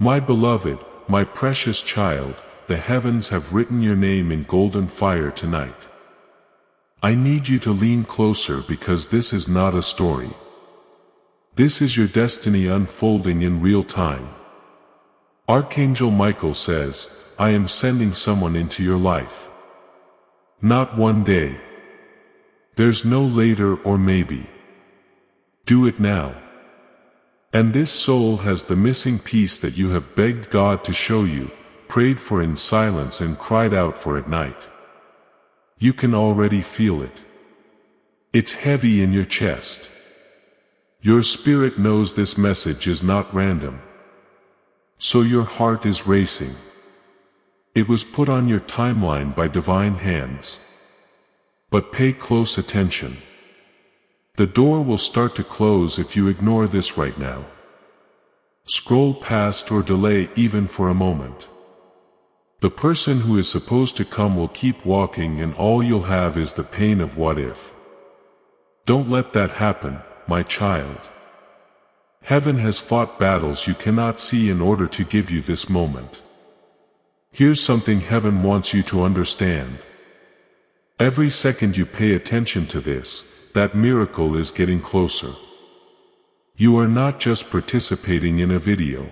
My beloved, my precious child, the heavens have written your name in golden fire tonight. I need you to lean closer because this is not a story. This is your destiny unfolding in real time. Archangel Michael says, I am sending someone into your life. Not one day. There's no later or maybe. Do it now. And this soul has the missing piece that you have begged God to show you, prayed for in silence and cried out for at night. You can already feel it. It's heavy in your chest. Your spirit knows this message is not random. So your heart is racing. It was put on your timeline by divine hands. But pay close attention. The door will start to close if you ignore this right now. Scroll past or delay even for a moment. The person who is supposed to come will keep walking and all you'll have is the pain of what if. Don't let that happen, my child. Heaven has fought battles you cannot see in order to give you this moment. Here's something heaven wants you to understand. Every second you pay attention to this, that miracle is getting closer. You are not just participating in a video.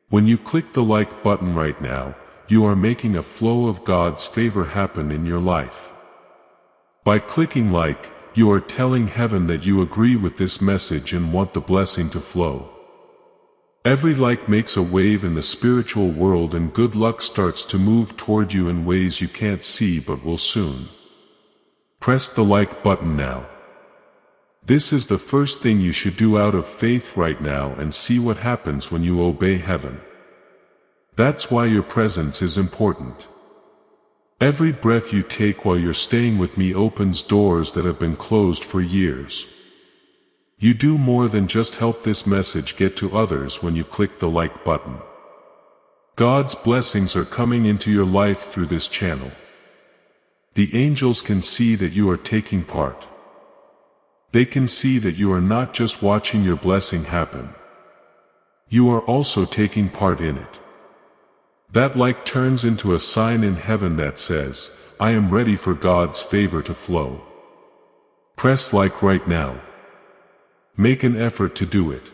When you click the like button right now, you are making a flow of God's favor happen in your life. By clicking like, you are telling heaven that you agree with this message and want the blessing to flow. Every like makes a wave in the spiritual world and good luck starts to move toward you in ways you can't see but will soon. Press the like button now. This is the first thing you should do out of faith right now and see what happens when you obey heaven. That's why your presence is important. Every breath you take while you're staying with me opens doors that have been closed for years. You do more than just help this message get to others when you click the like button. God's blessings are coming into your life through this channel. The angels can see that you are taking part. They can see that you are not just watching your blessing happen. You are also taking part in it. That like turns into a sign in heaven that says, I am ready for God's favor to flow. Press like right now. Make an effort to do it.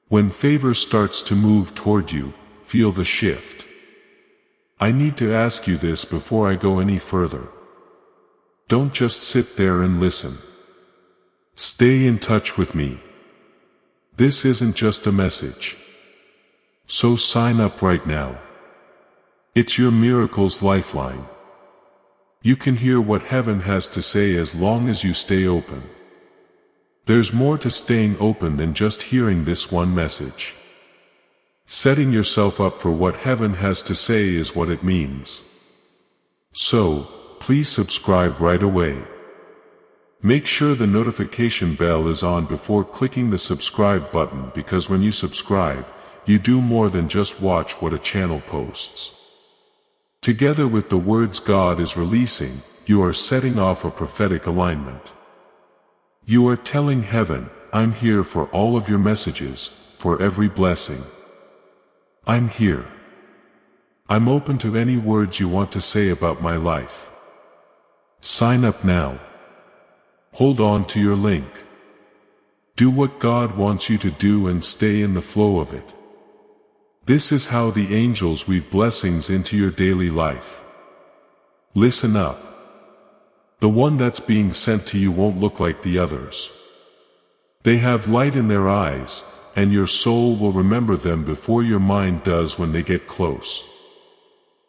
When favor starts to move toward you, feel the shift. I need to ask you this before I go any further. Don't just sit there and listen. Stay in touch with me. This isn't just a message. So sign up right now. It's your miracle's lifeline. You can hear what heaven has to say as long as you stay open. There's more to staying open than just hearing this one message. Setting yourself up for what heaven has to say is what it means. So, please subscribe right away. Make sure the notification bell is on before clicking the subscribe button because when you subscribe, you do more than just watch what a channel posts. Together with the words God is releasing, you are setting off a prophetic alignment. You are telling heaven, I'm here for all of your messages, for every blessing. I'm here. I'm open to any words you want to say about my life. Sign up now. Hold on to your link. Do what God wants you to do and stay in the flow of it. This is how the angels weave blessings into your daily life. Listen up. The one that's being sent to you won't look like the others. They have light in their eyes, and your soul will remember them before your mind does when they get close.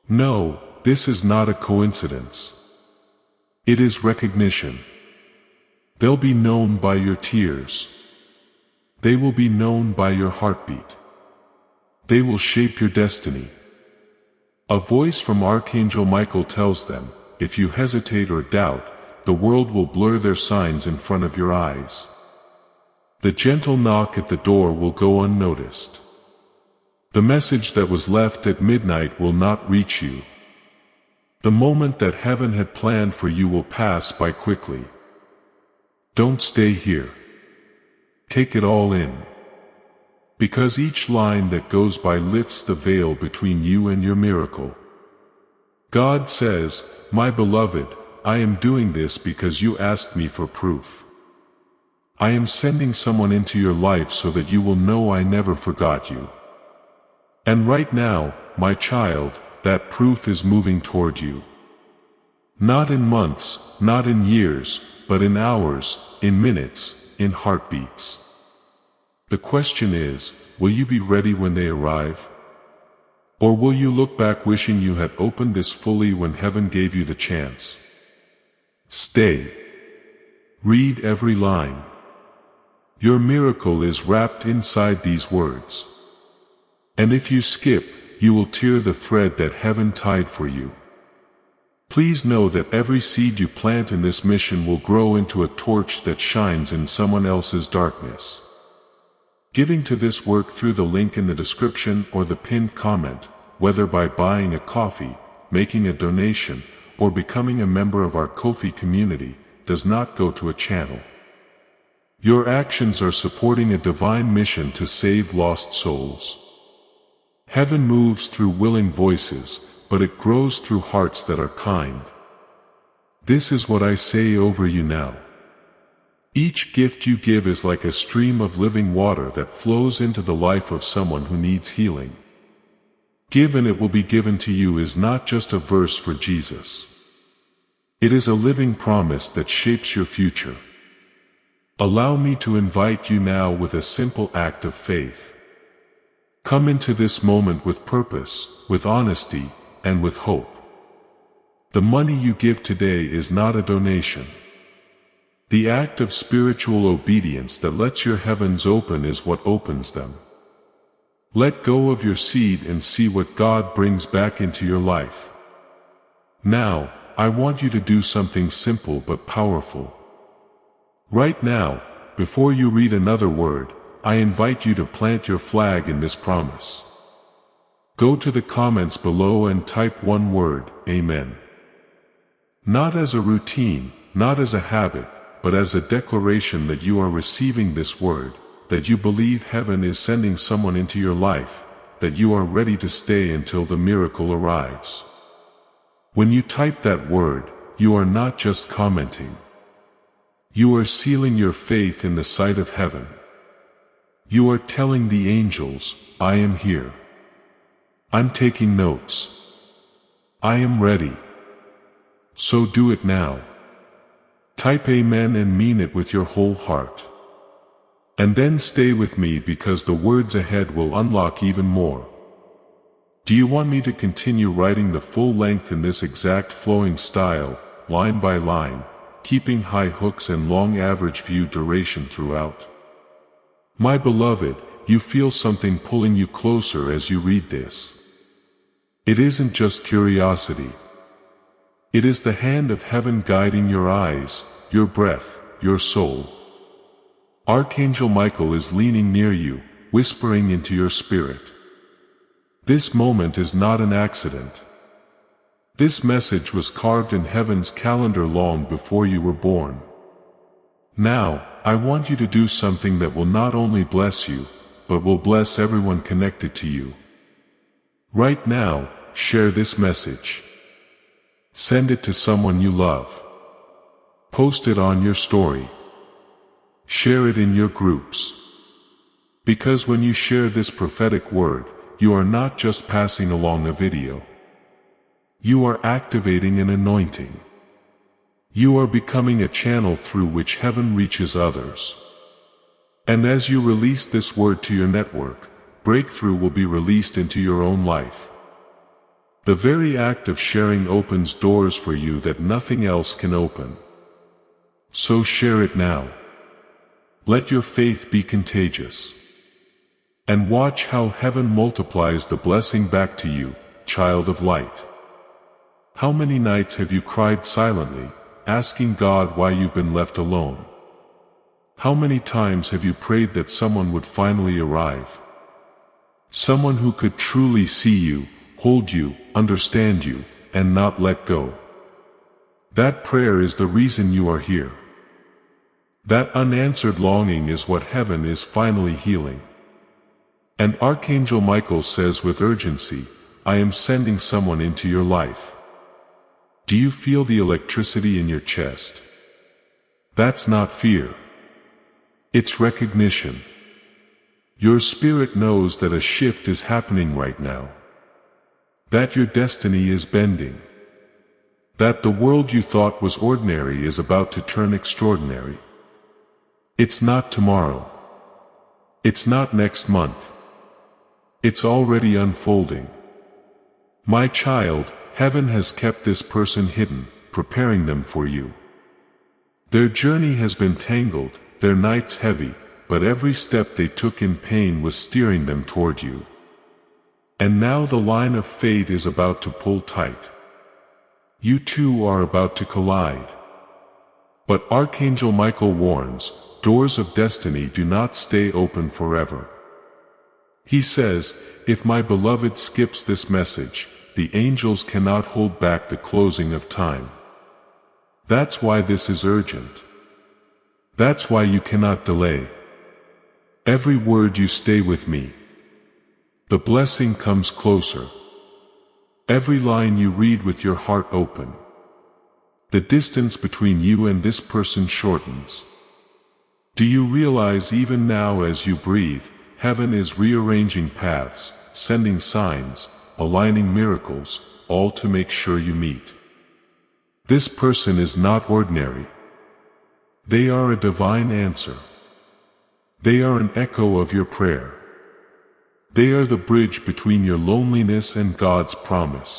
No, this is not a coincidence. It is recognition. They'll be known by your tears. They will be known by your heartbeat. They will shape your destiny. A voice from Archangel Michael tells them, if you hesitate or doubt, the world will blur their signs in front of your eyes. The gentle knock at the door will go unnoticed. The message that was left at midnight will not reach you. The moment that heaven had planned for you will pass by quickly. Don't stay here. Take it all in. Because each line that goes by lifts the veil between you and your miracle. God says, "My beloved, I am doing this because you asked me for proof. I am sending someone into your life so that you will know I never forgot you. And right now, my child, that proof is moving toward you. Not in months, not in years, but in hours, in minutes, in heartbeats." The question is, will you be ready when they arrive? Or will you look back wishing you had opened this fully when heaven gave you the chance? Stay. Read every line. Your miracle is wrapped inside these words. And if you skip, you will tear the thread that heaven tied for you. Please know that every seed you plant in this mission will grow into a torch that shines in someone else's darkness. Giving to this work through the link in the description or the pinned comment, whether by buying a coffee, making a donation, or becoming a member of our Ko-fi community, does not go to a channel. Your actions are supporting a divine mission to save lost souls. Heaven moves through willing voices, but it grows through hearts that are kind. This is what I say over you now. Each gift you give is like a stream of living water that flows into the life of someone who needs healing. "Give and it will be given to you" is not just a verse for Jesus. It is a living promise that shapes your future. Allow me to invite you now with a simple act of faith. Come into this moment with purpose, with honesty, and with hope. The money you give today is not a donation. The act of spiritual obedience that lets your heavens open is what opens them. Let go of your seed and see what God brings back into your life. Now, I want you to do something simple but powerful. Right now, before you read another word, I invite you to plant your flag in this promise. Go to the comments below and type one word, Amen. Not as a routine, not as a habit, but as a declaration that you are receiving this word, that you believe heaven is sending someone into your life, that you are ready to stay until the miracle arrives. When you type that word, you are not just commenting. You are sealing your faith in the sight of heaven. You are telling the angels, "I am here. I'm taking notes. I am ready." So do it now. Type Amen and mean it with your whole heart. And then stay with me because the words ahead will unlock even more. Do you want me to continue writing the full length in this exact flowing style, line by line, keeping high hooks and long average view duration throughout? My beloved, you feel something pulling you closer as you read this. It isn't just curiosity. It is the hand of heaven guiding your eyes, your breath, your soul. Archangel Michael is leaning near you, whispering into your spirit. This moment is not an accident. This message was carved in heaven's calendar long before you were born. Now, I want you to do something that will not only bless you, but will bless everyone connected to you. Right now, share this message. Send it to someone you love. Post it on your story. Share it in your groups. Because when you share this prophetic word, you are not just passing along a video. You are activating an anointing. You are becoming a channel through which heaven reaches others. And as you release this word to your network, breakthrough will be released into your own life. The very act of sharing opens doors for you that nothing else can open. So share it now. Let your faith be contagious. And watch how heaven multiplies the blessing back to you, child of light. How many nights have you cried silently, asking God why you've been left alone? How many times have you prayed that someone would finally arrive? Someone who could truly see you, hold you, understand you, and not let go. That prayer is the reason you are here. That unanswered longing is what heaven is finally healing. And Archangel Michael says with urgency, I am sending someone into your life. Do you feel the electricity in your chest? That's not fear. It's recognition. Your spirit knows that a shift is happening right now. That your destiny is bending. That the world you thought was ordinary is about to turn extraordinary. It's not tomorrow. It's not next month. It's already unfolding. My child, heaven has kept this person hidden, preparing them for you. Their journey has been tangled, their nights heavy, but every step they took in pain was steering them toward you. And now the line of fate is about to pull tight. You two are about to collide. But Archangel Michael warns, doors of destiny do not stay open forever. He says, if my beloved skips this message, the angels cannot hold back the closing of time. That's why this is urgent. That's why you cannot delay. Every word you stay with me. The blessing comes closer. Every line you read with your heart open. The distance between you and this person shortens. Do you realize even now as you breathe, heaven is rearranging paths, sending signs, aligning miracles, all to make sure you meet. This person is not ordinary. They are a divine answer. They are an echo of your prayer. They are the bridge between your loneliness and God's promise.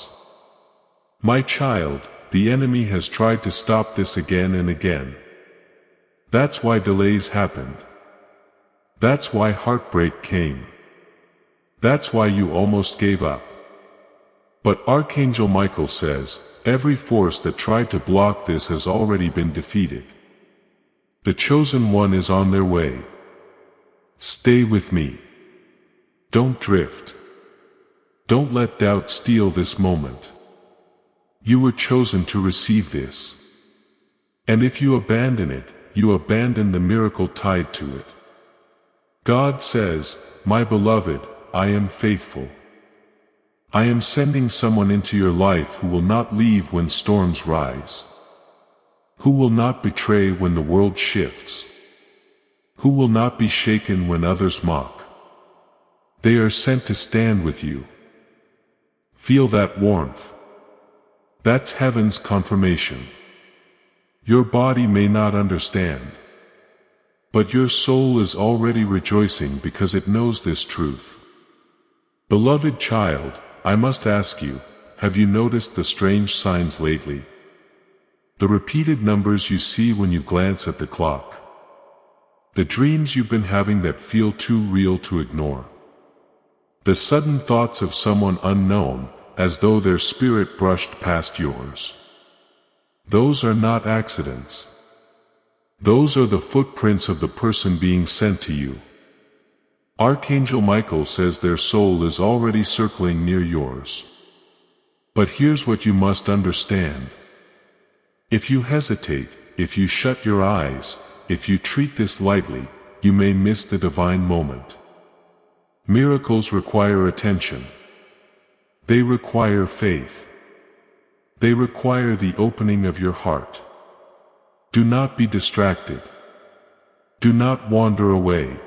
My child, the enemy has tried to stop this again and again. That's why delays happened. That's why heartbreak came. That's why you almost gave up. But Archangel Michael says, every force that tried to block this has already been defeated. The chosen one is on their way. Stay with me. Don't drift. Don't let doubt steal this moment. You were chosen to receive this. And if you abandon it, you abandon the miracle tied to it. God says, my beloved, I am faithful. I am sending someone into your life who will not leave when storms rise. Who will not betray when the world shifts. Who will not be shaken when others mock. They are sent to stand with you. Feel that warmth. That's heaven's confirmation. Your body may not understand. But your soul is already rejoicing because it knows this truth. Beloved child, I must ask you, have you noticed the strange signs lately? The repeated numbers you see when you glance at the clock. The dreams you've been having that feel too real to ignore. The sudden thoughts of someone unknown, as though their spirit brushed past yours. Those are not accidents. Those are the footprints of the person being sent to you. Archangel Michael says their soul is already circling near yours. But here's what you must understand. If you hesitate, if you shut your eyes, if you treat this lightly, you may miss the divine moment. Miracles require attention. They require faith. They require the opening of your heart. Do not be distracted. Do not wander away.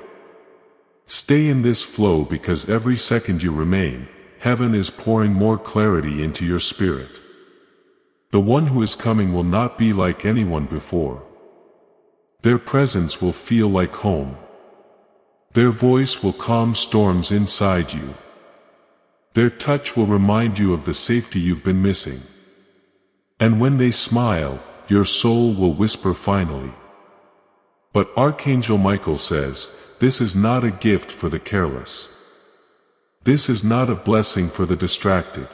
Stay in this flow because every second you remain, heaven is pouring more clarity into your spirit. The one who is coming will not be like anyone before. Their presence will feel like home. Their voice will calm storms inside you. Their touch will remind you of the safety you've been missing. And when they smile, your soul will whisper finally. But Archangel Michael says, this is not a gift for the careless. This is not a blessing for the distracted.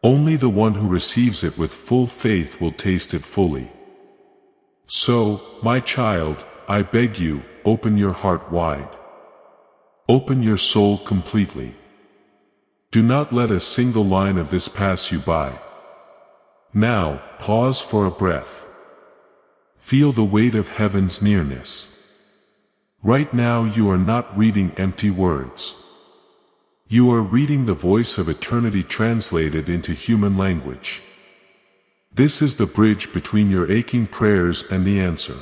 Only the one who receives it with full faith will taste it fully. So, my child, I beg you, open your heart wide. Open your soul completely. Do not let a single line of this pass you by. Now, pause for a breath. Feel the weight of heaven's nearness. Right now you are not reading empty words. You are reading the voice of eternity translated into human language. This is the bridge between your aching prayers and the answer.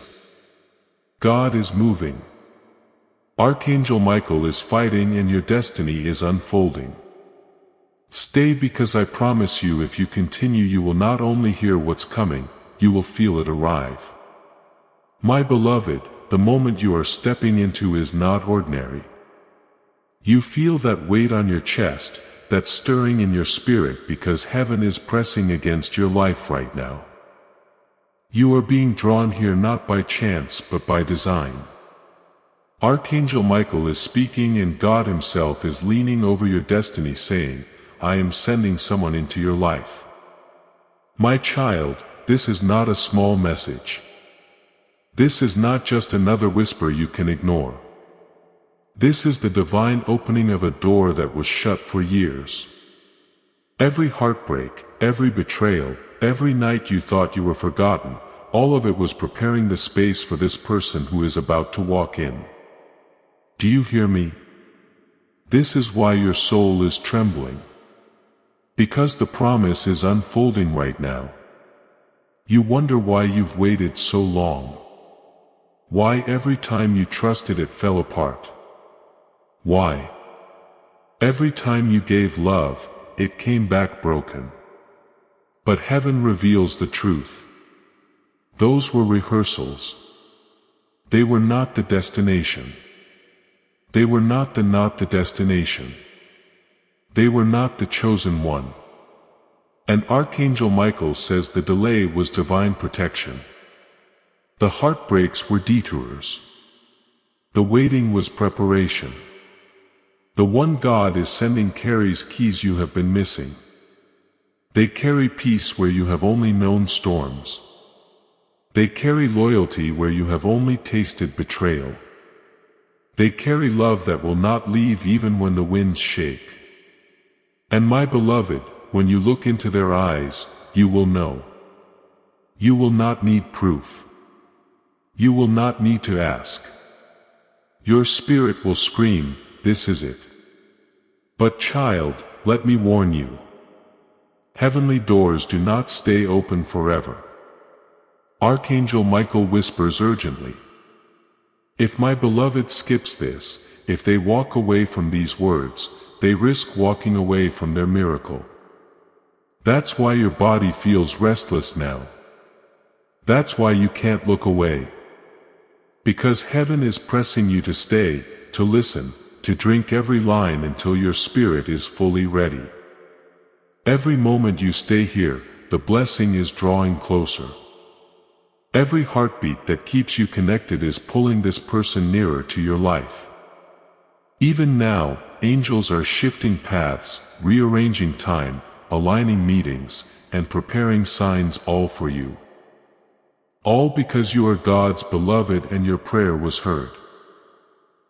God is moving. Archangel Michael is fighting and your destiny is unfolding. Stay, because I promise you, if you continue, you will not only hear what's coming, you will feel it arrive. My beloved, the moment you are stepping into is not ordinary. You feel that weight on your chest, that stirring in your spirit, because heaven is pressing against your life right now. You are being drawn here not by chance but by design. Archangel Michael is speaking and God himself is leaning over your destiny saying, I am sending someone into your life. My child, this is not a small message. This is not just another whisper you can ignore. This is the divine opening of a door that was shut for years. Every heartbreak, every betrayal, every night you thought you were forgotten, all of it was preparing the space for this person who is about to walk in. Do you hear me? This is why your soul is trembling. Because the promise is unfolding right now. You wonder why you've waited so long. Why every time you trusted it fell apart. Why? Every time you gave love, it came back broken. But heaven reveals the truth. Those were rehearsals. They were not the destination. They were not the destination. They were not the chosen one. And Archangel Michael says the delay was divine protection. The heartbreaks were detours. The waiting was preparation. The one God is sending carries keys you have been missing. They carry peace where you have only known storms. They carry loyalty where you have only tasted betrayal. They carry love that will not leave even when the winds shake. And my beloved, when you look into their eyes, you will know. You will not need proof. You will not need to ask. Your spirit will scream, this is it. But child, let me warn you. Heavenly doors do not stay open forever. Archangel Michael whispers urgently. If my beloved skips this, if they walk away from these words, they risk walking away from their miracle. That's why your body feels restless now. That's why you can't look away. Because heaven is pressing you to stay, to listen, to drink every line until your spirit is fully ready. Every moment you stay here, the blessing is drawing closer. Every heartbeat that keeps you connected is pulling this person nearer to your life. Even now, angels are shifting paths, rearranging time, aligning meetings, and preparing signs, all for you. All because you are God's beloved and your prayer was heard.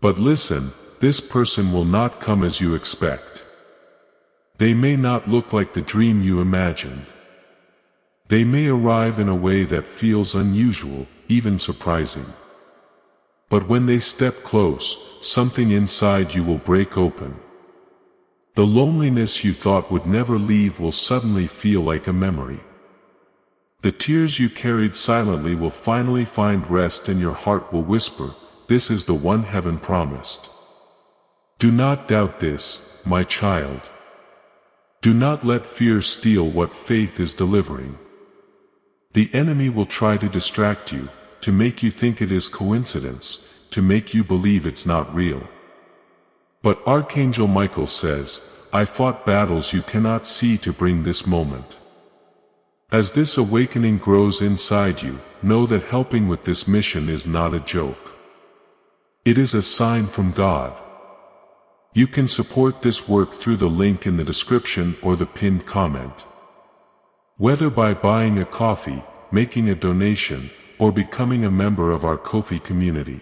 But listen, this person will not come as you expect. They may not look like the dream you imagined. They may arrive in a way that feels unusual, even surprising. But when they step close, something inside you will break open. The loneliness you thought would never leave will suddenly feel like a memory. The tears you carried silently will finally find rest, and your heart will whisper, this is the one heaven promised. Do not doubt this, my child. Do not let fear steal what faith is delivering. The enemy will try to distract you, to make you think it is coincidence, to make you believe it's not real. But Archangel Michael says, I fought battles you cannot see to bring this moment. As this awakening grows inside you, know that helping with this mission is not a joke. It is a sign from God. You can support this work through the link in the description or the pinned comment. Whether by buying a coffee, making a donation, or becoming a member of our Ko-fi community.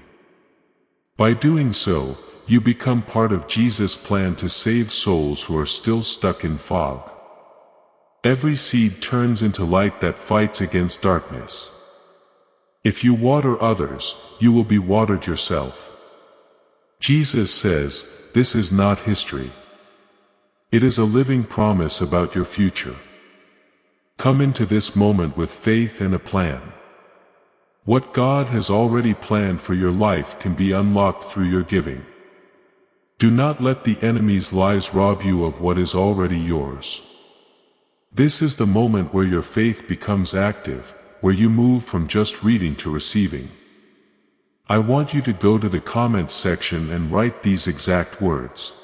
By doing so, you become part of Jesus' plan to save souls who are still stuck in fog. Every seed turns into light that fights against darkness. If you water others, you will be watered yourself. Jesus says, this is not history. It is a living promise about your future. Come into this moment with faith and a plan. What God has already planned for your life can be unlocked through your giving. Do not let the enemy's lies rob you of what is already yours. This is the moment where your faith becomes active, where you move from just reading to receiving. I want you to go to the comments section and write these exact words.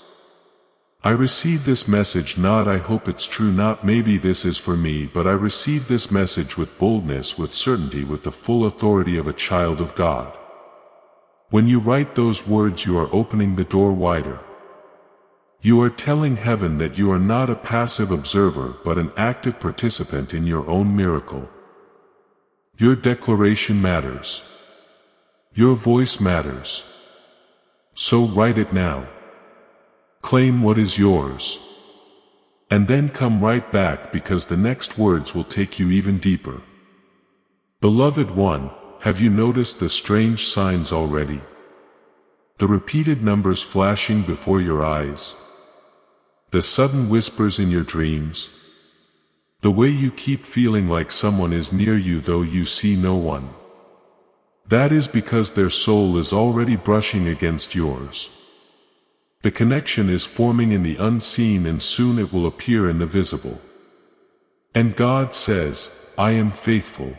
I received this message, not I hope it's true, not maybe this is for me, but I received this message with boldness, with certainty, with the full authority of a child of God. When you write those words, you are opening the door wider. You are telling heaven that you are not a passive observer but an active participant in your own miracle. Your declaration matters. Your voice matters. So write it now. Claim what is yours. And then come right back, because the next words will take you even deeper. Beloved one, have you noticed the strange signs already? The repeated numbers flashing before your eyes? The sudden whispers in your dreams? The way you keep feeling like someone is near you though you see no one? That is because their soul is already brushing against yours. The connection is forming in the unseen, and soon it will appear in the visible. And God says, I am faithful.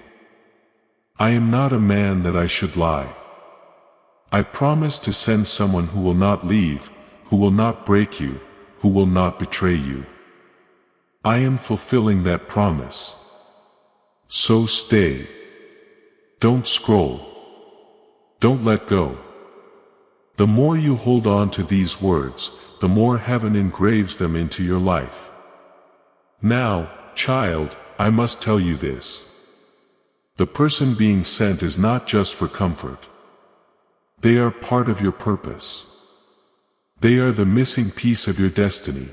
I am not a man that I should lie. I promise to send someone who will not leave, who will not break you, who will not betray you. I am fulfilling that promise. So stay. Don't scroll. Don't let go. The more you hold on to these words, the more heaven engraves them into your life. Now, child, I must tell you this. The person being sent is not just for comfort. They are part of your purpose. They are the missing piece of your destiny.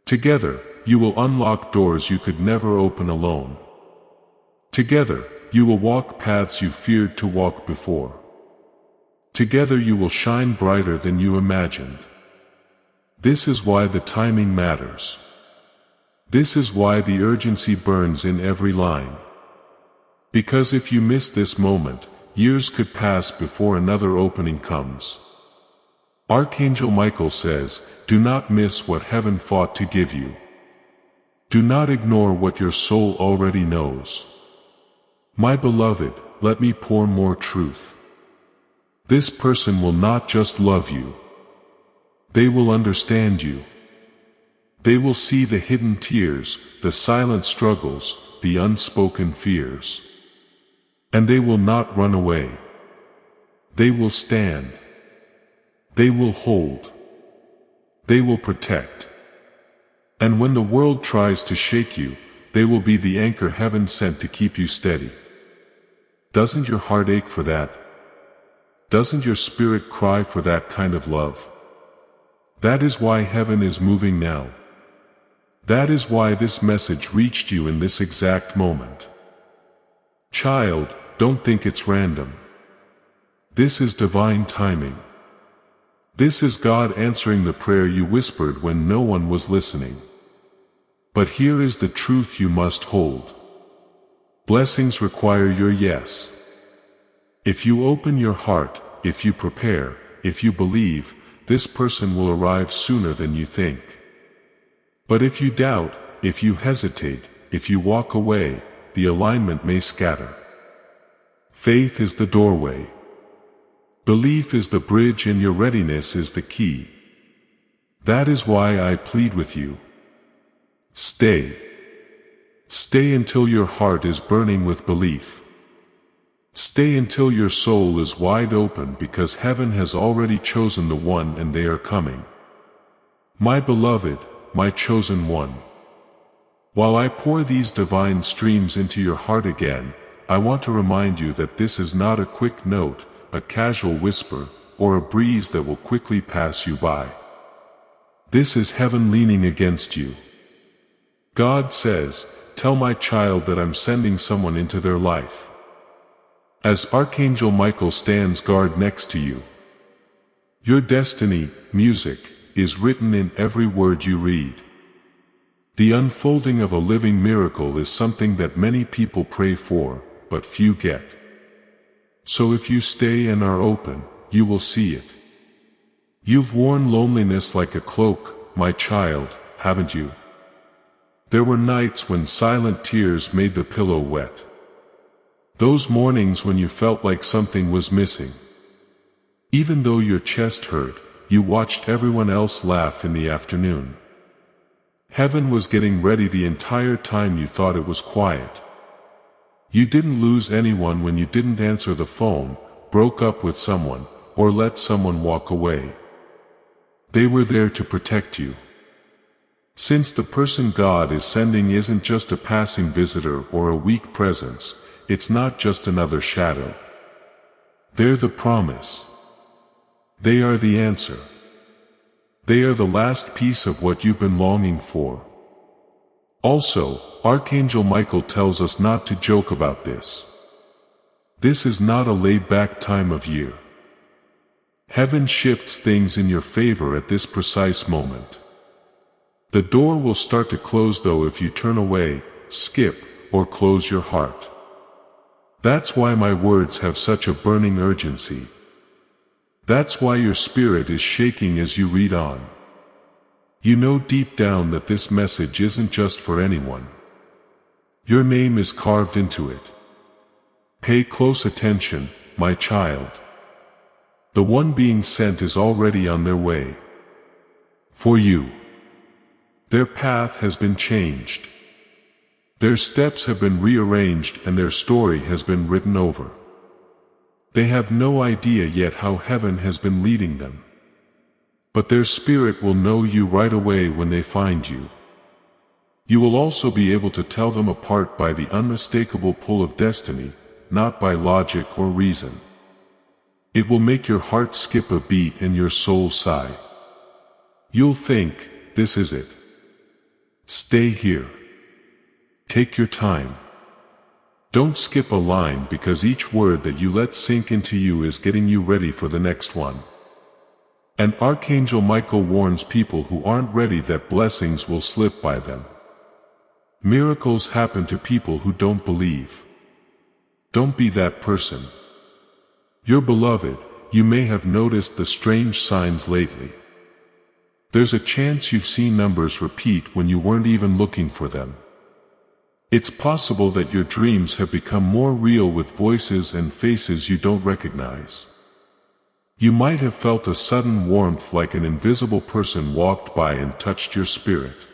Together, you will unlock doors you could never open alone. Together, you will walk paths you feared to walk before. Together you will shine brighter than you imagined. This is why the timing matters. This is why the urgency burns in every line. Because if you miss this moment, years could pass before another opening comes. Archangel Michael says, do not miss what heaven fought to give you. Do not ignore what your soul already knows. My beloved, let me pour more truth. This person will not just love you. They will understand you. They will see the hidden tears, the silent struggles, the unspoken fears. And they will not run away. They will stand. They will hold. They will protect. And when the world tries to shake you, they will be the anchor heaven sent to keep you steady. Doesn't your heart ache for that? Doesn't your spirit cry for that kind of love? That is why heaven is moving now. That is why this message reached you in this exact moment. Child, don't think it's random. This is divine timing. This is God answering the prayer you whispered when no one was listening. But here is the truth you must hold. Blessings require your yes. If you open your heart, if you prepare, if you believe, this person will arrive sooner than you think. But if you doubt, if you hesitate, if you walk away, the alignment may scatter. Faith is the doorway. Belief is the bridge, and your readiness is the key. That is why I plead with you. Stay. Stay until your heart is burning with belief. Stay until your soul is wide open, because heaven has already chosen the one and they are coming. My beloved, my chosen one. While I pour these divine streams into your heart again, I want to remind you that this is not a quick note, a casual whisper, or a breeze that will quickly pass you by. This is heaven leaning against you. God says, tell my child that I'm sending someone into their life. As Archangel Michael stands guard next to you. Your destiny, music, is written in every word you read. The unfolding of a living miracle is something that many people pray for, but few get. So if you stay and are open, you will see it. You've worn loneliness like a cloak, my child, haven't you? There were nights when silent tears made the pillow wet. Those mornings when you felt like something was missing. Even though your chest hurt, you watched everyone else laugh in the afternoon. Heaven was getting ready the entire time you thought it was quiet. You didn't lose anyone when you didn't answer the phone, broke up with someone, or let someone walk away. They were there to protect you. Since the person God is sending isn't just a passing visitor or a weak presence, it's not just another shadow. They're the promise. They are the answer. They are the last piece of what you've been longing for. Also, Archangel Michael tells us not to joke about this. This is not a laid-back time of year. Heaven shifts things in your favor at this precise moment. The door will start to close though if you turn away, skip, or close your heart. That's why my words have such a burning urgency. That's why your spirit is shaking as you read on. You know deep down that this message isn't just for anyone. Your name is carved into it. Pay close attention, my child. The one being sent is already on their way. For you. Their path has been changed. Their steps have been rearranged and their story has been written over. They have no idea yet how heaven has been leading them. But their spirit will know you right away when they find you. You will also be able to tell them apart by the unmistakable pull of destiny, not by logic or reason. It will make your heart skip a beat and your soul sigh. You'll think, this is it. Stay here. Take your time. Don't skip a line because each word that you let sink into you is getting you ready for the next one. And Archangel Michael warns people who aren't ready that blessings will slip by them. Miracles happen to people who don't believe. Don't be that person. Your beloved, you may have noticed the strange signs lately. There's a chance you've seen numbers repeat when you weren't even looking for them. It's possible that your dreams have become more real with voices and faces you don't recognize. You might have felt a sudden warmth like an invisible person walked by and touched your spirit.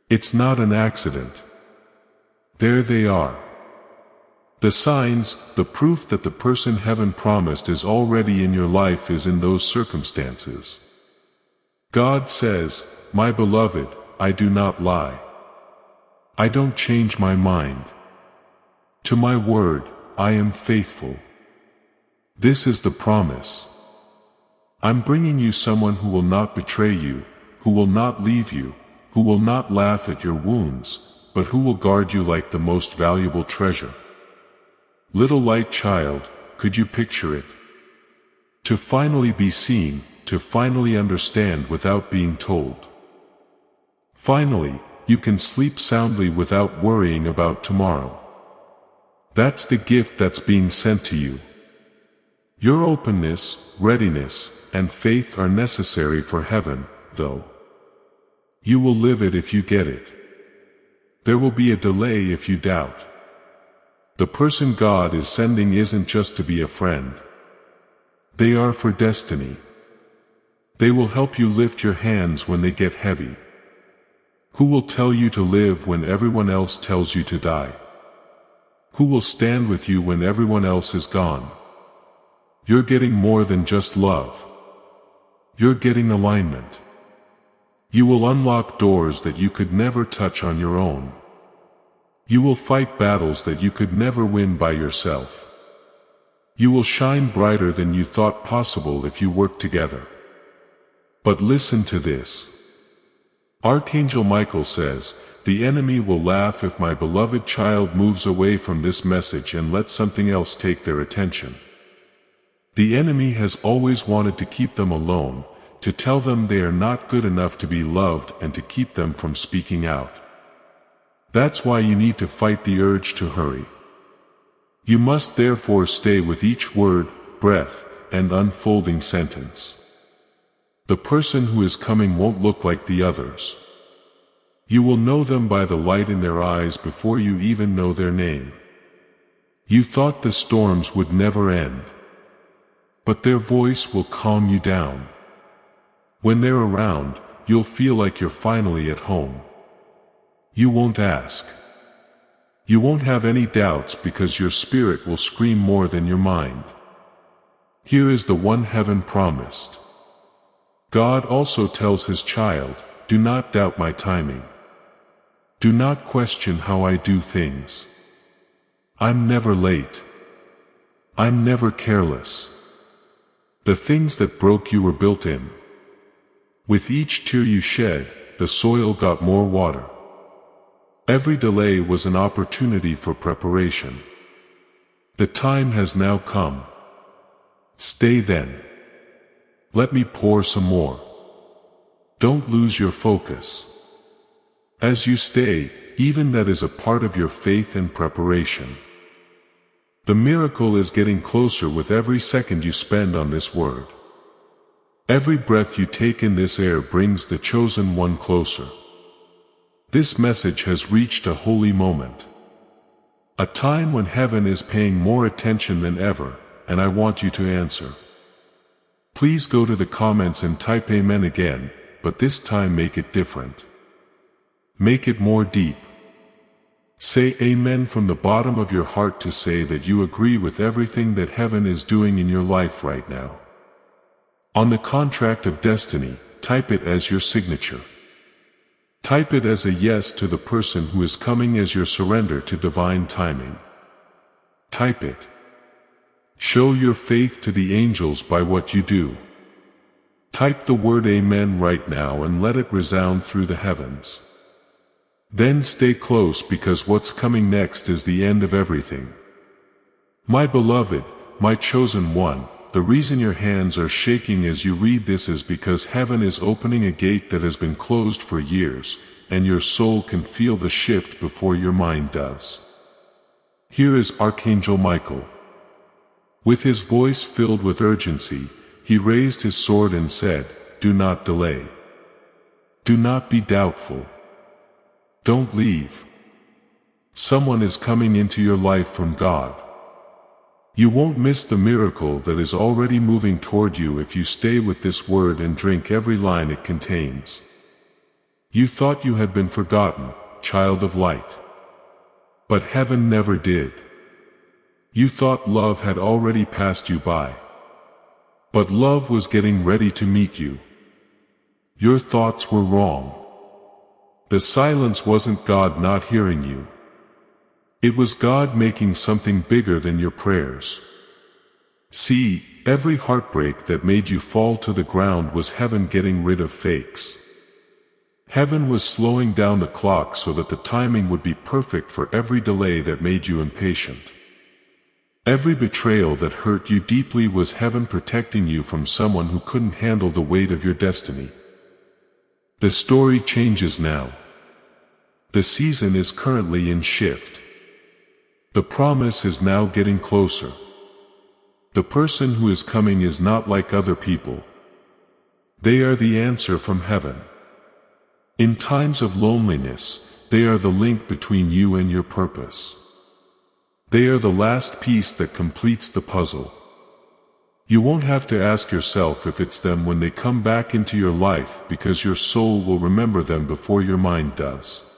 It's not an accident. There they are. The signs, the proof that the person heaven promised is already in your life is in those circumstances. God says, my beloved, I do not lie. I don't change my mind. To my word, I am faithful. This is the promise. I'm bringing you someone who will not betray you, who will not leave you, who will not laugh at your wounds, but who will guard you like the most valuable treasure. Little light child, could you picture it? To finally be seen, to finally understand without being told. Finally, you can sleep soundly without worrying about tomorrow. That's the gift that's being sent to you. Your openness, readiness, and faith are necessary for heaven, though. You will live it if you get it. There will be a delay if you doubt. The person God is sending isn't just to be a friend. They are for destiny. They will help you lift your hands when they get heavy. Who will tell you to live when everyone else tells you to die? Who will stand with you when everyone else is gone? You're getting more than just love. You're getting alignment. You will unlock doors that you could never touch on your own. You will fight battles that you could never win by yourself. You will shine brighter than you thought possible if you work together. But listen to this. Archangel Michael says, the enemy will laugh if my beloved child moves away from this message and lets something else take their attention. The enemy has always wanted to keep them alone, to tell them they are not good enough to be loved and to keep them from speaking out. That's why you need to fight the urge to hurry. You must therefore stay with each word, breath, and unfolding sentence. The person who is coming won't look like the others. You will know them by the light in their eyes before you even know their name. You thought the storms would never end. But their voice will calm you down. When they're around, you'll feel like you're finally at home. You won't ask. You won't have any doubts because your spirit will scream more than your mind. Here is the one heaven promised. God also tells his child, do not doubt my timing. Do not question how I do things. I'm never late. I'm never careless. The things that broke you were built in. With each tear you shed, the soil got more water. Every delay was an opportunity for preparation. The time has now come. Stay then. Let me pour some more. Don't lose your focus. As you stay, even that is a part of your faith and preparation. The miracle is getting closer with every second you spend on this word. Every breath you take in this air brings the chosen one closer. This message has reached a holy moment. A time when heaven is paying more attention than ever, and I want you to answer. Please go to the comments and type Amen again, but this time make it different. Make it more deep. Say Amen from the bottom of your heart to say that you agree with everything that heaven is doing in your life right now. On the contract of destiny, type it as your signature. Type it as a yes to the person who is coming as your surrender to divine timing. Type it. Show your faith to the angels by what you do. Type the word Amen right now and let it resound through the heavens. Then stay close because what's coming next is the end of everything. My beloved, my chosen one, the reason your hands are shaking as you read this is because heaven is opening a gate that has been closed for years, and your soul can feel the shift before your mind does. Here is Archangel Michael. With his voice filled with urgency, he raised his sword and said, do not delay. Do not be doubtful. Don't leave. Someone is coming into your life from God. You won't miss the miracle that is already moving toward you if you stay with this word and drink every line it contains. You thought you had been forgotten, child of light. But heaven never did. You thought love had already passed you by. But love was getting ready to meet you. Your thoughts were wrong. The silence wasn't God not hearing you. It was God making something bigger than your prayers. See, every heartbreak that made you fall to the ground was heaven getting rid of fakes. Heaven was slowing down the clock so that the timing would be perfect for every delay that made you impatient. Every betrayal that hurt you deeply was heaven protecting you from someone who couldn't handle the weight of your destiny. The story changes now. The season is currently in shift. The promise is now getting closer. The person who is coming is not like other people. They are the answer from heaven. In times of loneliness, they are the link between you and your purpose. They are the last piece that completes the puzzle. You won't have to ask yourself if it's them when they come back into your life because your soul will remember them before your mind does.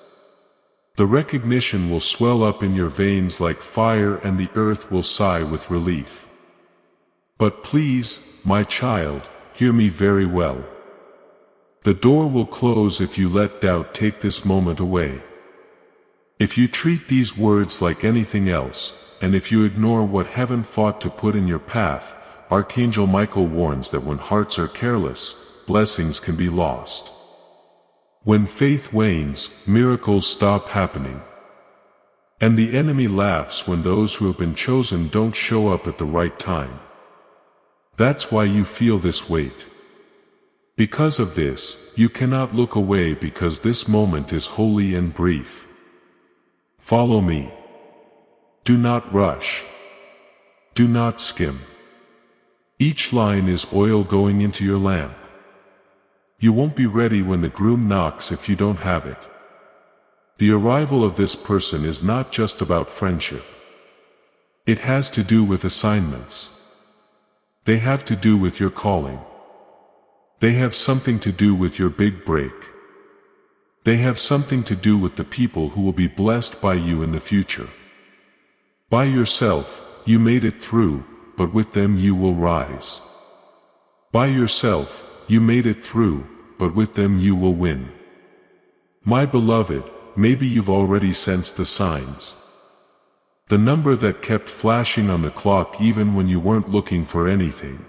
The recognition will swell up in your veins like fire and the earth will sigh with relief. But please, my child, hear me very well. The door will close if you let doubt take this moment away. If you treat these words like anything else, and if you ignore what heaven fought to put in your path, Archangel Michael warns that when hearts are careless, blessings can be lost. When faith wanes, miracles stop happening. And the enemy laughs when those who have been chosen don't show up at the right time. That's why you feel this weight. Because of this, you cannot look away because this moment is holy and brief. Follow me. Do not rush. Do not skim. Each line is oil going into your lamp. You won't be ready when the groom knocks if you don't have it. The arrival of this person is not just about friendship. It has to do with assignments. They have to do with your calling. They have something to do with your big break. They have something to do with the people who will be blessed by you in the future. By yourself, you made it through, but with them you will rise. By yourself, you made it through, but with them you will win. My beloved, maybe you've already sensed the signs. The number that kept flashing on the clock even when you weren't looking for anything.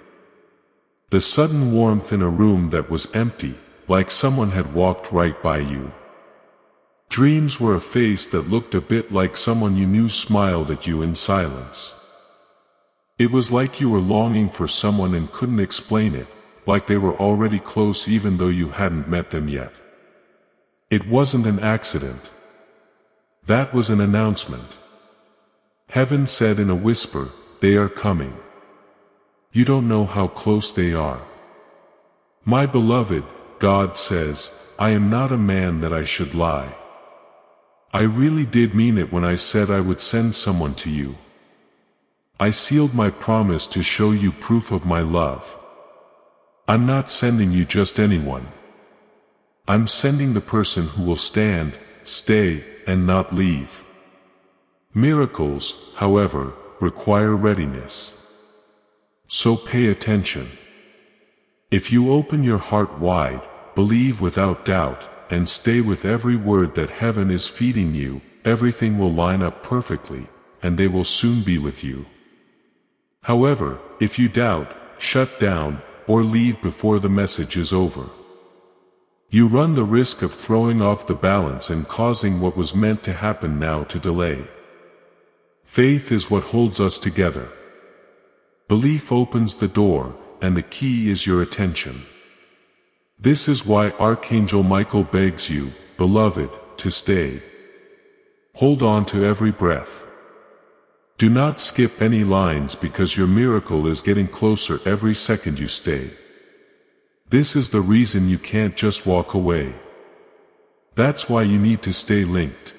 The sudden warmth in a room that was empty, like someone had walked right by you. Dreams were a face that looked a bit like someone you knew smiled at you in silence. It was like you were longing for someone and couldn't explain it, like they were already close even though you hadn't met them yet. It wasn't an accident. That was an announcement. Heaven said in a whisper, "They are coming." You don't know how close they are. My beloved, God says, "I am not a man that I should lie." I really did mean it when I said I would send someone to you. I sealed my promise to show you proof of my love. I'm not sending you just anyone. I'm sending the person who will stand, stay, and not leave. Miracles, however, require readiness. So pay attention. If you open your heart wide, believe without doubt, and stay with every word that heaven is feeding you, everything will line up perfectly, and they will soon be with you. However, if you doubt, shut down, or leave before the message is over, you run the risk of throwing off the balance and causing what was meant to happen now to delay. Faith is what holds us together. Belief opens the door, and the key is your attention. This is why Archangel Michael begs you, beloved, to stay. Hold on to every breath. Do not skip any lines because your miracle is getting closer every second you stay. This is the reason you can't just walk away. That's why you need to stay linked.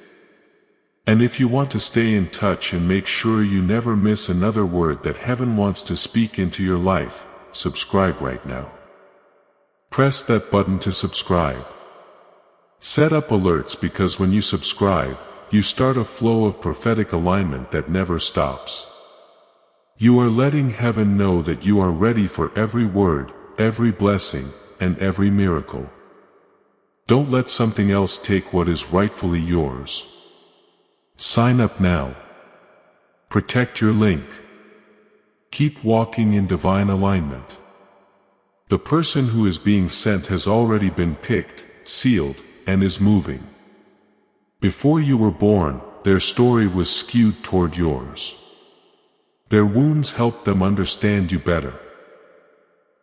And if you want to stay in touch and make sure you never miss another word that heaven wants to speak into your life, subscribe right now. Press that button to subscribe. Set up alerts because when you subscribe, you start a flow of prophetic alignment that never stops. You are letting heaven know that you are ready for every word, every blessing, and every miracle. Don't let something else take what is rightfully yours. Sign up now. Protect your link. Keep walking in divine alignment. The person who is being sent has already been picked, sealed, and is moving. Before you were born, their story was skewed toward yours. Their wounds helped them understand you better.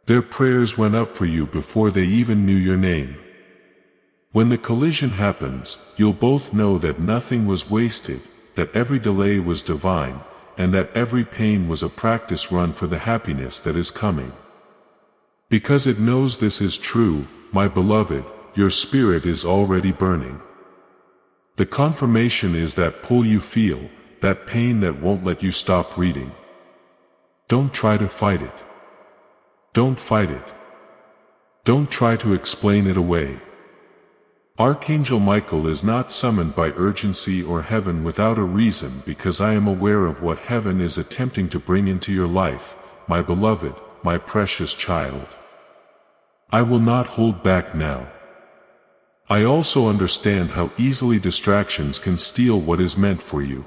Their prayers went up for you before they even knew your name. When the collision happens, you'll both know that nothing was wasted, that every delay was divine, and that every pain was a practice run for the happiness that is coming. Because it knows this is true, my beloved, your spirit is already burning. The confirmation is that pull you feel, that pain that won't let you stop reading. Don't try to fight it. Don't fight it. Don't try to explain it away. Archangel Michael is not summoned by urgency or heaven without a reason because I am aware of what heaven is attempting to bring into your life, my beloved, my precious child. I will not hold back now. I also understand how easily distractions can steal what is meant for you.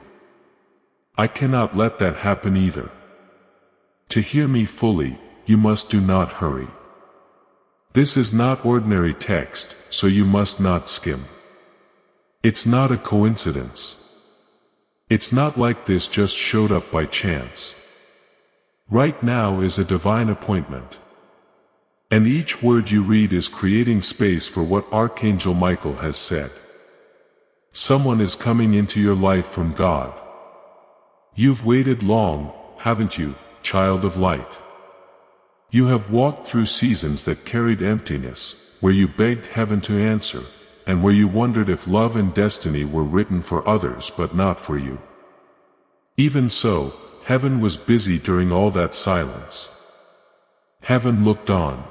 I cannot let that happen either. To hear me fully, you must do not hurry. This is not ordinary text, so you must not skim. It's not a coincidence. It's not like this just showed up by chance. Right now is a divine appointment. And each word you read is creating space for what Archangel Michael has said. Someone is coming into your life from God. You've waited long, haven't you, child of light? You have walked through seasons that carried emptiness, where you begged heaven to answer, and where you wondered if love and destiny were written for others but not for you. Even so, heaven was busy during all that silence. Heaven looked on.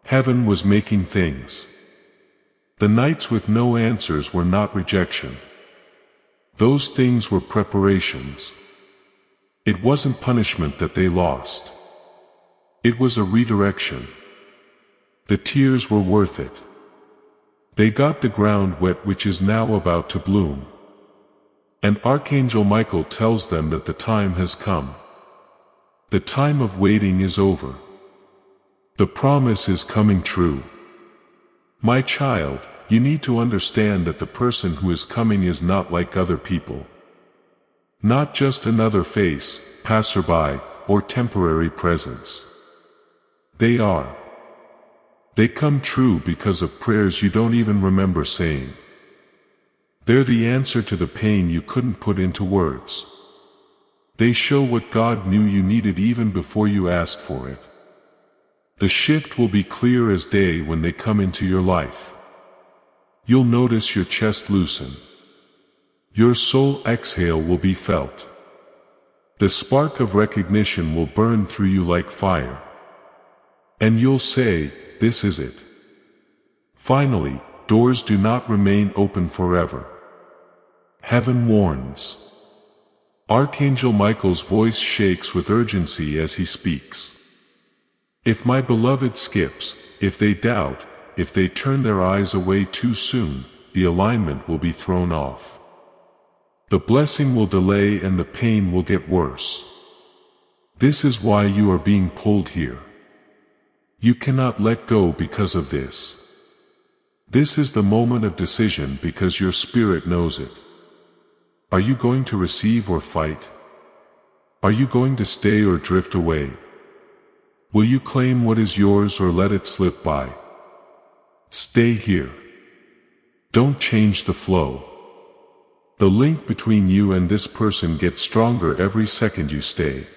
Heaven was making things. The nights with no answers were not rejection. Those things were preparations. It wasn't punishment that they lost. It was a redirection. The tears were worth it. They got the ground wet, which is now about to bloom. And Archangel Michael tells them that the time has come. The time of waiting is over. The promise is coming true. My child, you need to understand that the person who is coming is not like other people. Not just another face, passerby, or temporary presence. They are. They come true because of prayers you don't even remember saying. They're the answer to the pain you couldn't put into words. They show what God knew you needed even before you asked for it. The shift will be clear as day when they come into your life. You'll notice your chest loosen. Your soul exhale will be felt. The spark of recognition will burn through you like fire. And you'll say, "This is it." Finally, doors do not remain open forever. Heaven warns. Archangel Michael's voice shakes with urgency as he speaks. If my beloved skips, if they doubt, if they turn their eyes away too soon, the alignment will be thrown off. The blessing will delay and the pain will get worse. This is why you are being pulled here. You cannot let go because of this. This is the moment of decision because your spirit knows it. Are you going to receive or fight? Are you going to stay or drift away? Will you claim what is yours or let it slip by? Stay here. Don't change the flow. The link between you and this person gets stronger every second you stay.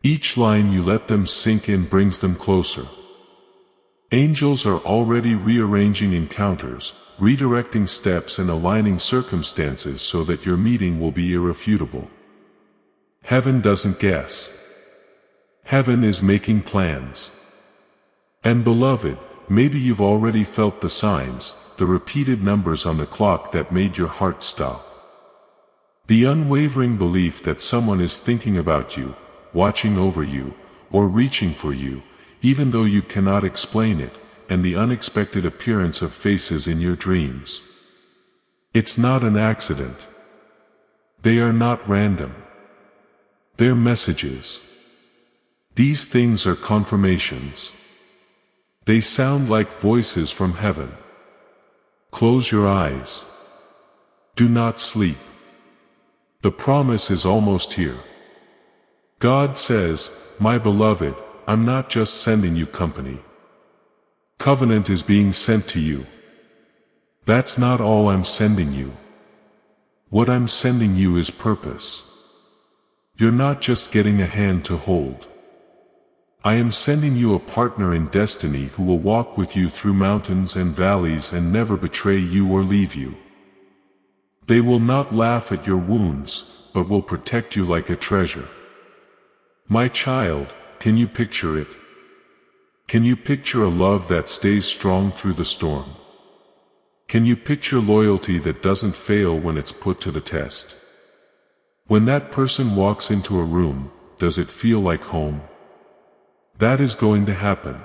Each line you let them sink in brings them closer. Angels are already rearranging encounters, redirecting steps and aligning circumstances so that your meeting will be irrefutable. Heaven doesn't guess. Heaven is making plans. And beloved, maybe you've already felt the signs, the repeated numbers on the clock that made your heart stop. The unwavering belief that someone is thinking about you, watching over you, or reaching for you, even though you cannot explain it, and the unexpected appearance of faces in your dreams. It's not an accident. They are not random. They're messages. These things are confirmations. They sound like voices from heaven. Close your eyes. Do not sleep. The promise is almost here. God says, "My beloved, I'm not just sending you company. Covenant is being sent to you. That's not all I'm sending you. What I'm sending you is purpose. You're not just getting a hand to hold. I am sending you a partner in destiny who will walk with you through mountains and valleys and never betray you or leave you. They will not laugh at your wounds, but will protect you like a treasure." My child, can you picture it? Can you picture a love that stays strong through the storm? Can you picture loyalty that doesn't fail when it's put to the test? When that person walks into a room, does it feel like home? That is going to happen.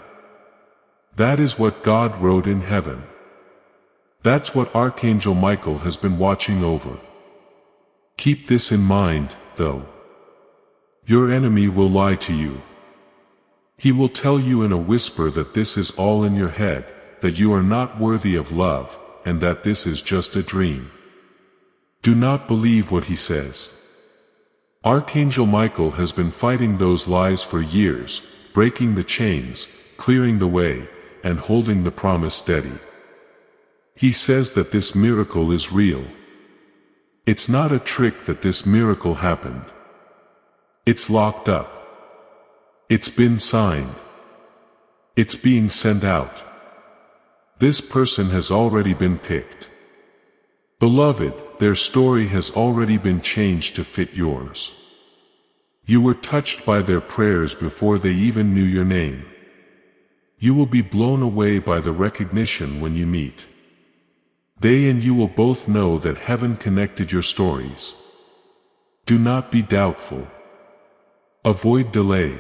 That is what God wrote in heaven. That's what Archangel Michael has been watching over. Keep this in mind, though. Your enemy will lie to you. He will tell you in a whisper that this is all in your head, that you are not worthy of love, and that this is just a dream. Do not believe what he says. Archangel Michael has been fighting those lies for years, breaking the chains, clearing the way, and holding the promise steady. He says that this miracle is real. It's not a trick that this miracle happened. It's locked up. It's been signed. It's being sent out. This person has already been picked. Beloved, their story has already been changed to fit yours. You were touched by their prayers before they even knew your name. You will be blown away by the recognition when you meet. They and you will both know that heaven connected your stories. Do not be doubtful. Avoid delay.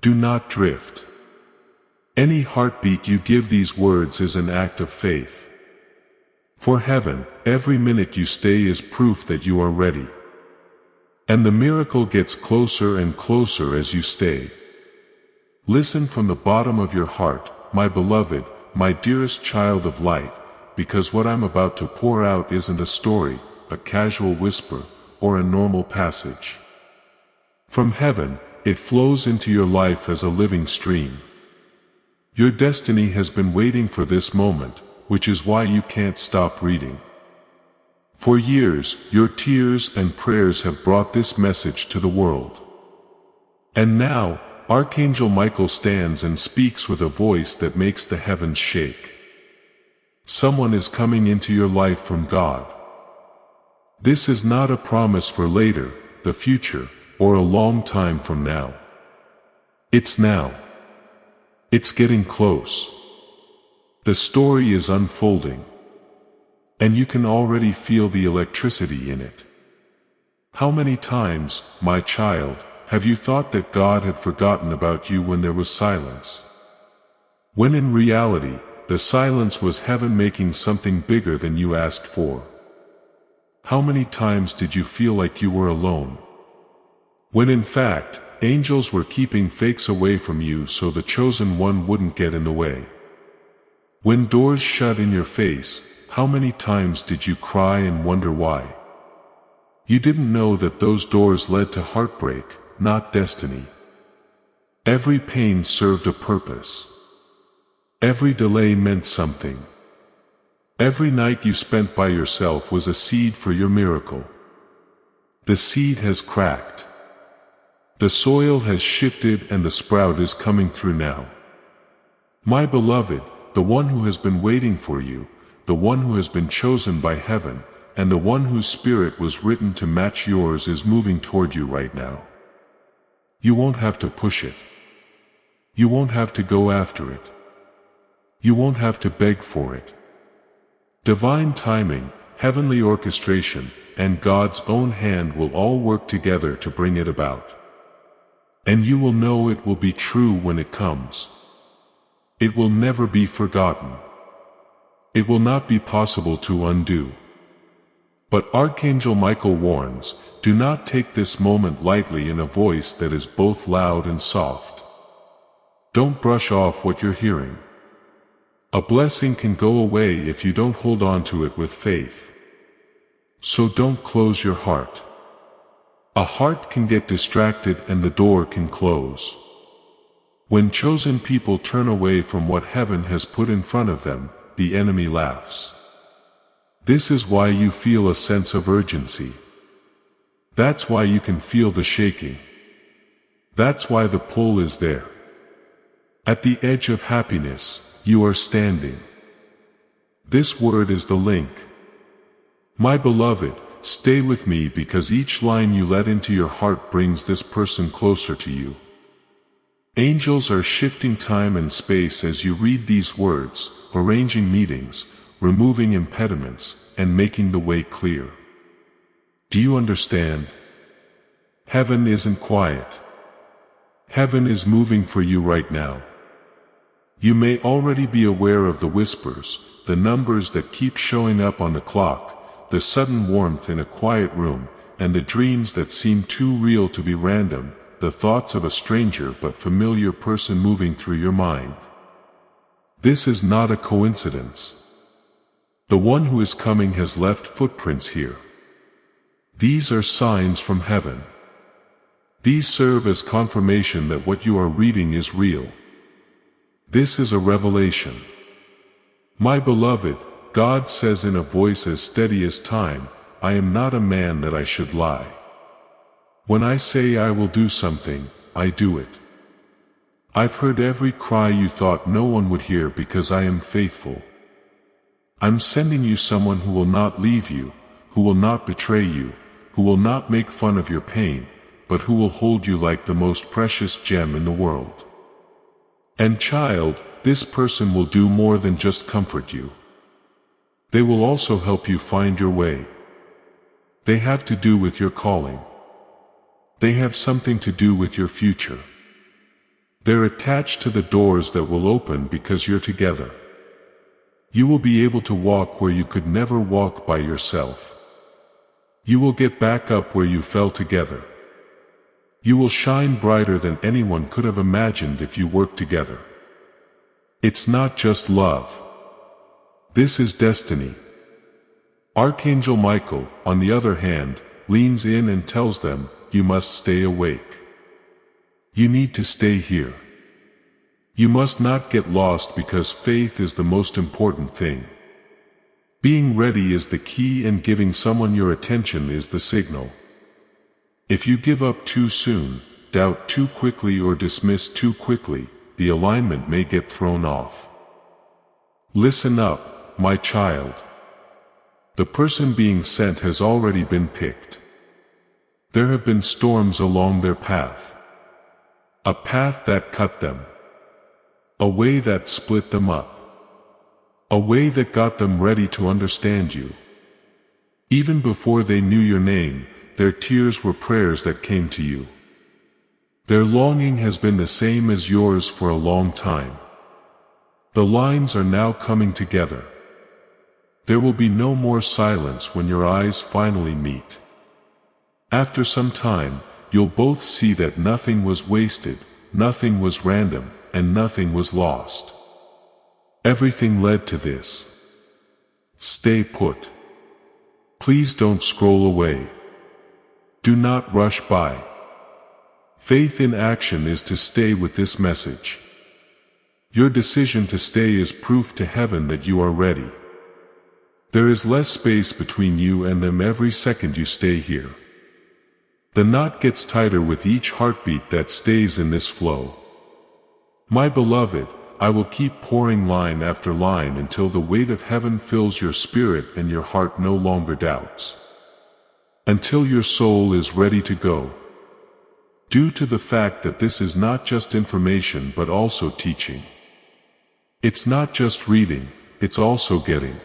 Do not drift. Any heartbeat you give these words is an act of faith. For heaven, every minute you stay is proof that you are ready. And the miracle gets closer and closer as you stay. Listen from the bottom of your heart, my beloved, my dearest child of light, because what I'm about to pour out isn't a story, a casual whisper, or a normal passage. From heaven, it flows into your life as a living stream. Your destiny has been waiting for this moment, which is why you can't stop reading. For years, your tears and prayers have brought this message to the world. And now, Archangel Michael stands and speaks with a voice that makes the heavens shake. Someone is coming into your life from God. This is not a promise for later, the future, or a long time from now. It's now. It's getting close. The story is unfolding. And you can already feel the electricity in it. How many times, my child, have you thought that God had forgotten about you when there was silence? When in reality, the silence was heaven making something bigger than you asked for. How many times did you feel like you were alone? When in fact, angels were keeping fakes away from you so the chosen one wouldn't get in the way. When doors shut in your face, how many times did you cry and wonder why? You didn't know that those doors led to heartbreak, not destiny. Every pain served a purpose. Every delay meant something. Every night you spent by yourself was a seed for your miracle. The seed has cracked. The soil has shifted and the sprout is coming through now. My beloved, the one who has been waiting for you, the one who has been chosen by heaven, and the one whose spirit was written to match yours is moving toward you right now. You won't have to push it. You won't have to go after it. You won't have to beg for it. Divine timing, heavenly orchestration, and God's own hand will all work together to bring it about. And you will know it will be true when it comes. It will never be forgotten. It will not be possible to undo. But Archangel Michael warns, do not take this moment lightly in a voice that is both loud and soft. Don't brush off what you're hearing. A blessing can go away if you don't hold on to it with faith. So don't close your heart. A heart can get distracted and the door can close. When chosen people turn away from what heaven has put in front of them, the enemy laughs. This is why you feel a sense of urgency. That's why you can feel the shaking. That's why the pull is there. At the edge of happiness, you are standing. This word is the link. My beloved, stay with me because each line you let into your heart brings this person closer to you. Angels are shifting time and space as you read these words, arranging meetings, removing impediments, and making the way clear. Do you understand? Heaven isn't quiet. Heaven is moving for you right now. You may already be aware of the whispers, the numbers that keep showing up on the clock, the sudden warmth in a quiet room, and the dreams that seem too real to be random, the thoughts of a stranger but familiar person moving through your mind. This is not a coincidence. The one who is coming has left footprints here. These are signs from heaven. These serve as confirmation that what you are reading is real. This is a revelation. My beloved, God says in a voice as steady as time, I am not a man that I should lie. When I say I will do something, I do it. I've heard every cry you thought no one would hear because I am faithful. I'm sending you someone who will not leave you, who will not betray you, who will not make fun of your pain, but who will hold you like the most precious gem in the world. And child, this person will do more than just comfort you. They will also help you find your way. They have to do with your calling. They have something to do with your future. They're attached to the doors that will open because you're together. You will be able to walk where you could never walk by yourself. You will get back up where you fell together. You will shine brighter than anyone could have imagined if you worked together. It's not just love. This is destiny. Archangel Michael, on the other hand, leans in and tells them, you must stay awake. You need to stay here. You must not get lost because faith is the most important thing. Being ready is the key and giving someone your attention is the signal. If you give up too soon, doubt too quickly or dismiss too quickly, the alignment may get thrown off. Listen up, my child. The person being sent has already been picked. There have been storms along their path. A path that cut them. A way that split them up. A way that got them ready to understand you. Even before they knew your name, their tears were prayers that came to you. Their longing has been the same as yours for a long time. The lines are now coming together. There will be no more silence when your eyes finally meet. After some time, you'll both see that nothing was wasted, nothing was random, and nothing was lost. Everything led to this. Stay put. Please don't scroll away. Do not rush by. Faith in action is to stay with this message. Your decision to stay is proof to heaven that you are ready. There is less space between you and them every second you stay here. The knot gets tighter with each heartbeat that stays in this flow. My beloved, I will keep pouring line after line until the weight of heaven fills your spirit and your heart no longer doubts. Until your soul is ready to go. Due to the fact that this is not just information but also teaching. It's not just reading, it's also getting.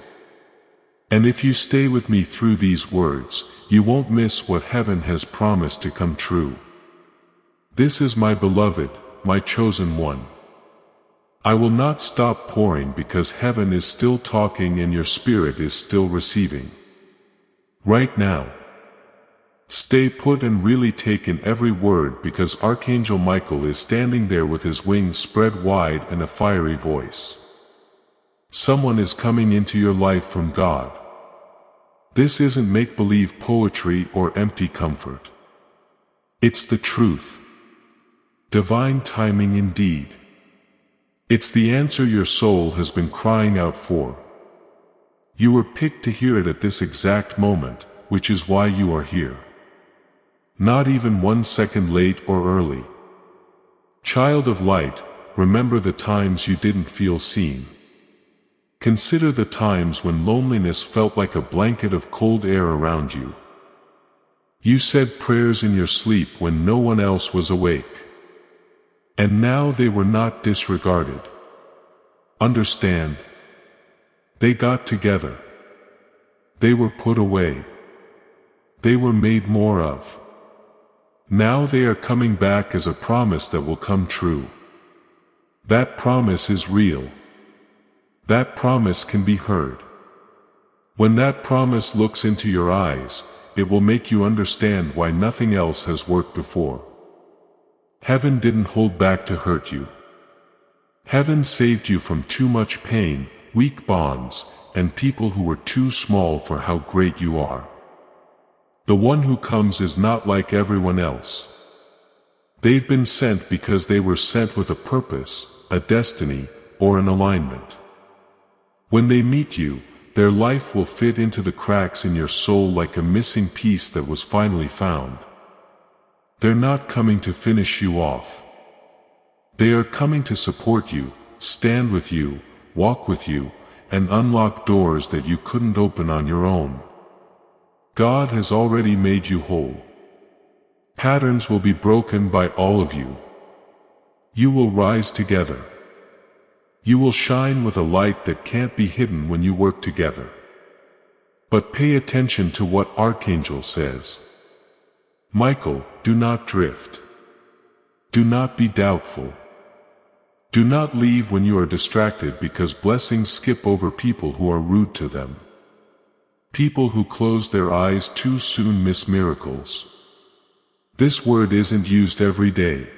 And if you stay with me through these words, you won't miss what heaven has promised to come true. This is my beloved, my chosen one. I will not stop pouring because heaven is still talking and your spirit is still receiving. Right now. Stay put and really take in every word because Archangel Michael is standing there with his wings spread wide and a fiery voice. Someone is coming into your life from God. This isn't make-believe poetry or empty comfort. It's the truth. Divine timing indeed. It's the answer your soul has been crying out for. You were picked to hear it at this exact moment, which is why you are here. Not even 1 second late or early. Child of light, remember the times you didn't feel seen. Consider the times when loneliness felt like a blanket of cold air around you. You said prayers in your sleep when no one else was awake. And now they were not disregarded. Understand? They got together. They were put away. They were made more of. Now they are coming back as a promise that will come true. That promise is real. That promise can be heard. When that promise looks into your eyes, it will make you understand why nothing else has worked before. Heaven didn't hold back to hurt you. Heaven saved you from too much pain, weak bonds, and people who were too small for how great you are. The one who comes is not like everyone else. They've been sent because they were sent with a purpose, a destiny, or an alignment. When they meet you, their life will fit into the cracks in your soul like a missing piece that was finally found. They're not coming to finish you off. They are coming to support you, stand with you, walk with you, and unlock doors that you couldn't open on your own. God has already made you whole. Patterns will be broken by all of you. You will rise together. You will shine with a light that can't be hidden when you work together. But pay attention to what Archangel says. Michael, do not drift. Do not be doubtful. Do not leave when you are distracted, because blessings skip over people who are rude to them. People who close their eyes too soon miss miracles. This word isn't used every day.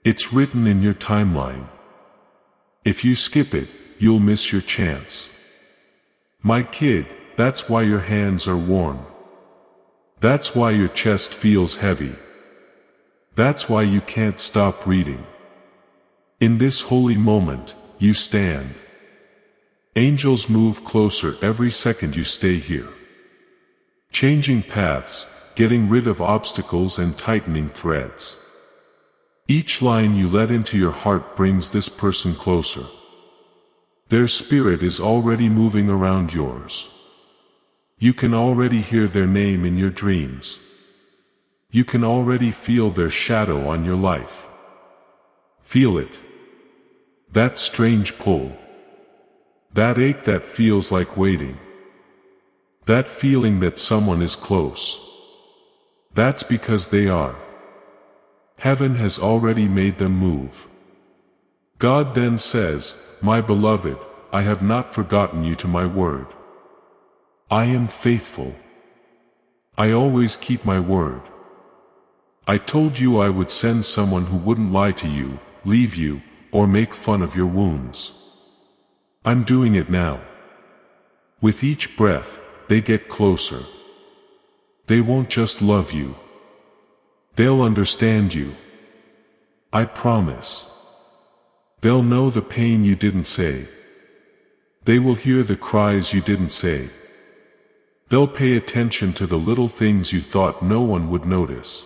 It's written in your timeline. If you skip it, you'll miss your chance. My kid, that's why your hands are worn. That's why your chest feels heavy. That's why you can't stop reading. In this holy moment, you stand. Angels move closer every second you stay here. Changing paths, getting rid of obstacles and tightening threads. Each line you let into your heart brings this person closer. Their spirit is already moving around yours. You can already hear their name in your dreams. You can already feel their shadow on your life. Feel it. That strange pull. That ache that feels like waiting. That feeling that someone is close. That's because they are. Heaven has already made them move. God then says, "My beloved, I have not forgotten you to my word. I am faithful. I always keep my word. I told you I would send someone who wouldn't lie to you, leave you, or make fun of your wounds. I'm doing it now." With each breath, they get closer. They won't just love you. They'll understand you. I promise. They'll know the pain you didn't say. They will hear the cries you didn't say. They'll pay attention to the little things you thought no one would notice.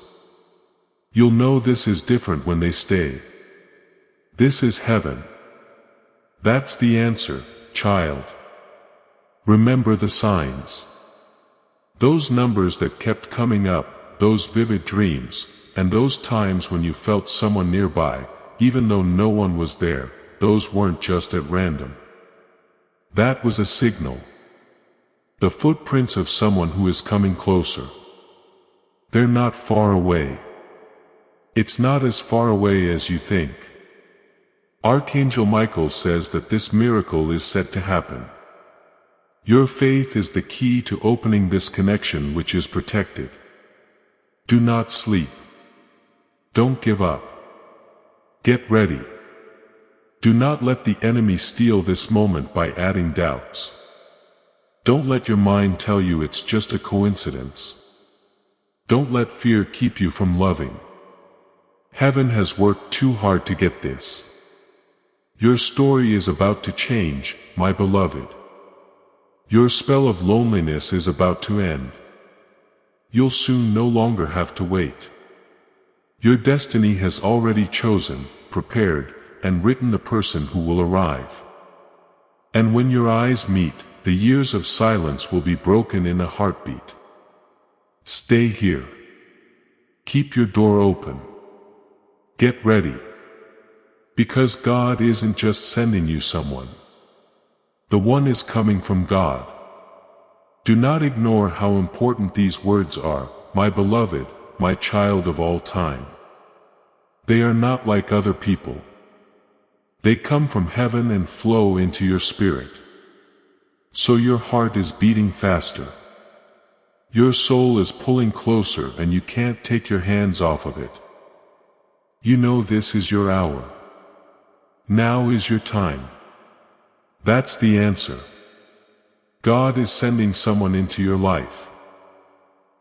You'll know this is different when they stay. This is heaven. That's the answer, child. Remember the signs. Those numbers that kept coming up, those vivid dreams, and those times when you felt someone nearby, even though no one was there, those weren't just at random. That was a signal. The footprints of someone who is coming closer. They're not far away. It's not as far away as you think. Archangel Michael says that this miracle is set to happen. Your faith is the key to opening this connection which is protected. Do not sleep. Don't give up. Get ready. Do not let the enemy steal this moment by adding doubts. Don't let your mind tell you it's just a coincidence. Don't let fear keep you from loving. Heaven has worked too hard to get this. Your story is about to change, my beloved. Your spell of loneliness is about to end. You'll soon no longer have to wait. Your destiny has already chosen, prepared, and written the person who will arrive. And when your eyes meet, the years of silence will be broken in a heartbeat. Stay here. Keep your door open. Get ready. Because God isn't just sending you someone. The one is coming from God. Do not ignore how important these words are, my beloved, my child of all time. They are not like other people. They come from heaven and flow into your spirit. So your heart is beating faster. Your soul is pulling closer and you can't take your hands off of it. You know this is your hour. Now is your time. That's the answer. God is sending someone into your life.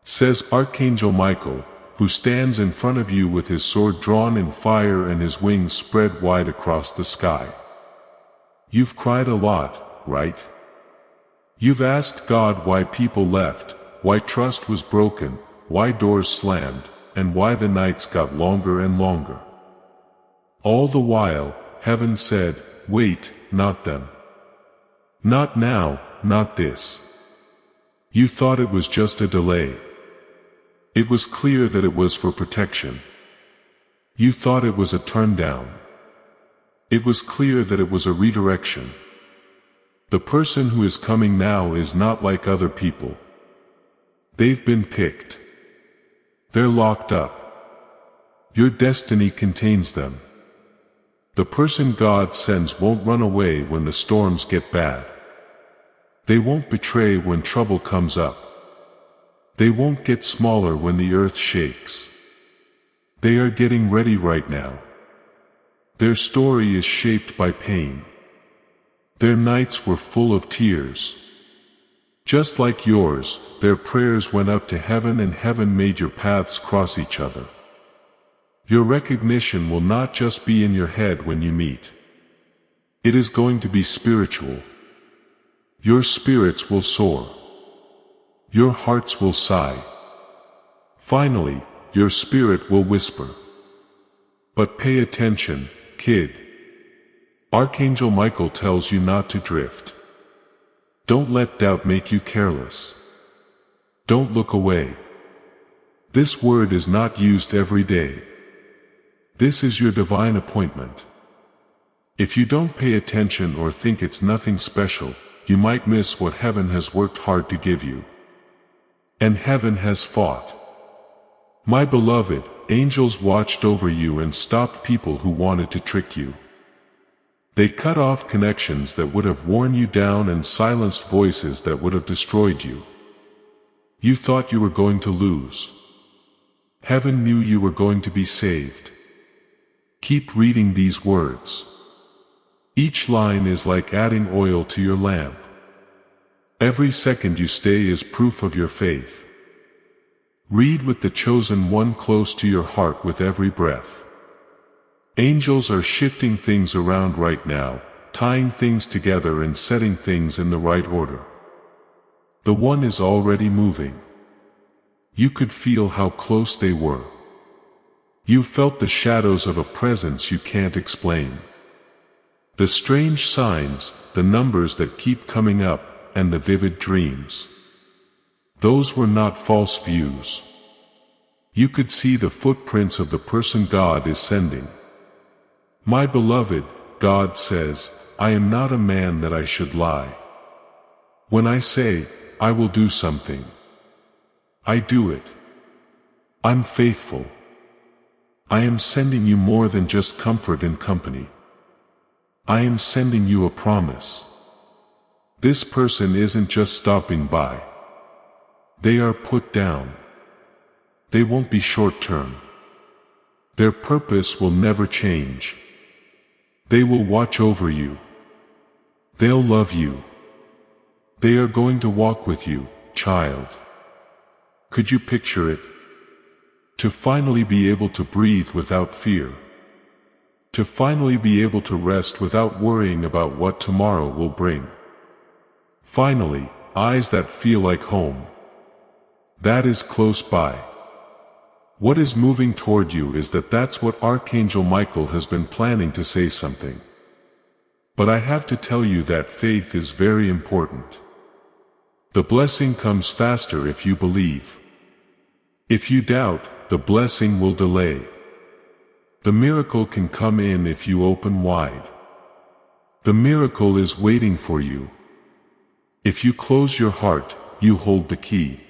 Says Archangel Michael, who stands in front of you with his sword drawn in fire and his wings spread wide across the sky. You've cried a lot, right? You've asked God why people left, why trust was broken, why doors slammed, and why the nights got longer and longer. All the while, heaven said, wait, not them. Not now, not this. You thought it was just a delay. It was clear that it was for protection. You thought it was a turn down. It was clear that it was a redirection. The person who is coming now is not like other people. They've been picked. They're locked up. Your destiny contains them. The person God sends won't run away when the storms get bad. They won't betray when trouble comes up. They won't get smaller when the earth shakes. They are getting ready right now. Their story is shaped by pain. Their nights were full of tears. Just like yours, their prayers went up to heaven and heaven made your paths cross each other. Your recognition will not just be in your head when you meet. It is going to be spiritual. Your spirits will soar. Your hearts will sigh. Finally, your spirit will whisper. But pay attention, kid. Archangel Michael tells you not to drift. Don't let doubt make you careless. Don't look away. This word is not used every day. This is your divine appointment. If you don't pay attention or think it's nothing special, you might miss what heaven has worked hard to give you. And heaven has fought. My beloved, angels watched over you and stopped people who wanted to trick you. They cut off connections that would have worn you down and silenced voices that would have destroyed you. You thought you were going to lose. Heaven knew you were going to be saved. Keep reading these words. Each line is like adding oil to your lamp. Every second you stay is proof of your faith. Read with the chosen one close to your heart with every breath. Angels are shifting things around right now, tying things together and setting things in the right order. The one is already moving. You could feel how close they were. You felt the shadows of a presence you can't explain. The strange signs, the numbers that keep coming up, and the vivid dreams. Those were not false views. You could see the footprints of the person God is sending. My beloved, God says, I am not a man that I should lie. When I say, I will do something, I do it. I'm faithful. I am sending you more than just comfort and company. I am sending you a promise. This person isn't just stopping by. They are put down. They won't be short-term. Their purpose will never change. They will watch over you. They'll love you. They are going to walk with you, child. Could you picture it? To finally be able to breathe without fear. To finally be able to rest without worrying about what tomorrow will bring. Finally, eyes that feel like home. That is close by. What is moving toward you is that's what Archangel Michael has been planning to say something. But I have to tell you that faith is very important. The blessing comes faster if you believe. If you doubt, the blessing will delay. The miracle can come in if you open wide. The miracle is waiting for you. If you close your heart, you hold the key.